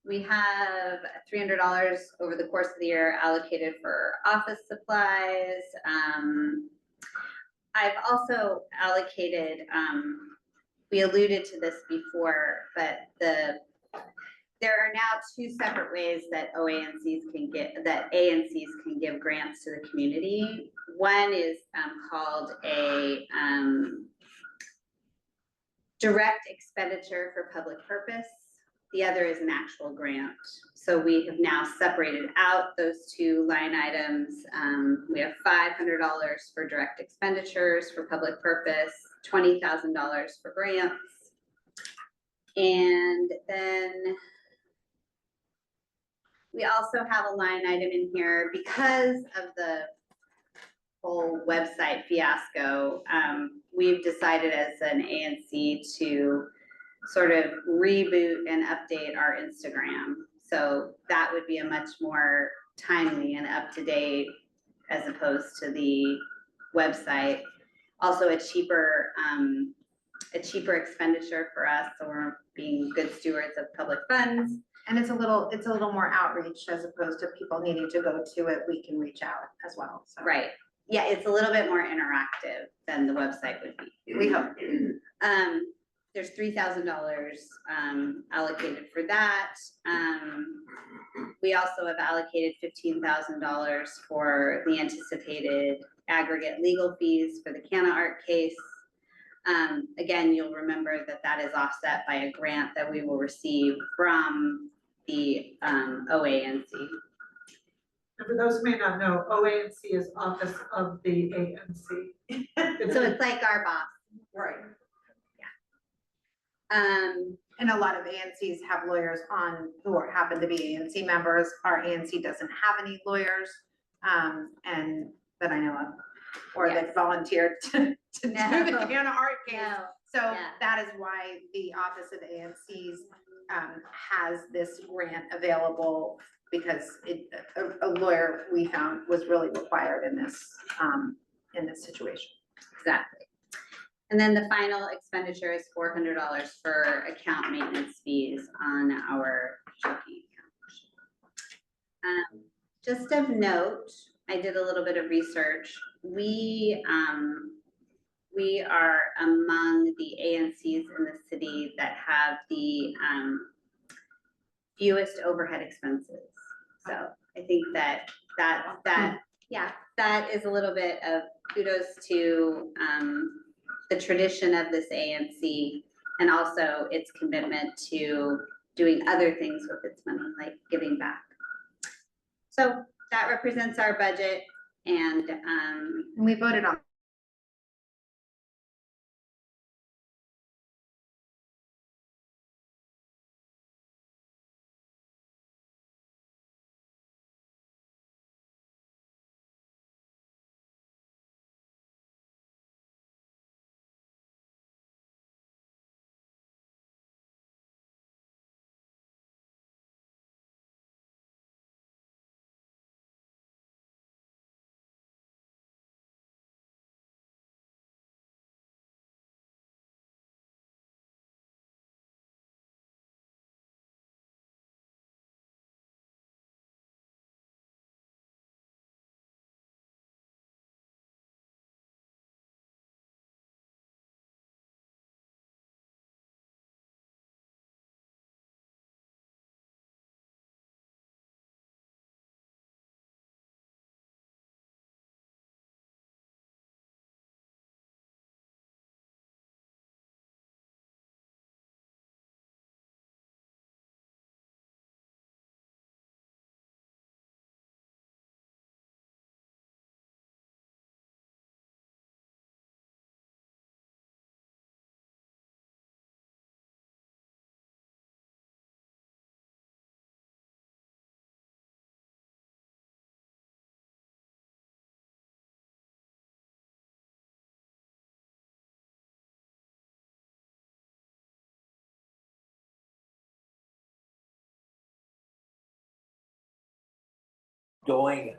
We have $300 over the course of the year allocated for office supplies. I've also allocated, we alluded to this before, but there are now two separate ways that ANCs can give grants to the community. One is called a direct expenditure for public purpose. The other is an actual grant. So we have now separated out those two line items. We have $500 for direct expenditures for public purpose, $20,000 for grants. And then we also have a line item in here because of the whole website fiasco. We've decided as an ANC to sort of reboot and update our Instagram. So that would be a much more timely and up-to-date as opposed to the website. Also a cheaper expenditure for us, so we're being good stewards of public funds. And it's a little more outreach as opposed to people needing to go to it, we can reach out as well, so. Right, yeah, it's a little bit more interactive than the website would be. We hope. There's $3,000 allocated for that. We also have allocated $15,000 for the anticipated aggregate legal fees for the Canna Art case. Again, you'll remember that that is offset by a grant that we will receive from the OANC. And for those who may not know, OANC is Office of the ANC. So it's like our boss. Right. And a lot of ANCs have lawyers on who happen to be ANC members. Our ANC doesn't have any lawyers, and that I know of, or that volunteered to do the Canna Art case. So that is why the Office of ANCs has this grant available, because a lawyer we found was really required in this situation. Exactly. And then the final expenditure is $400 for account maintenance fees on our checking account. Just of note, I did a little bit of research. We are among the ANCs in the city that have the fewest overhead expenses. So I think that is a little bit of kudos to the tradition of this ANC and also its commitment to doing other things with its money, like giving back. So that represents our budget, and we voted on ongoing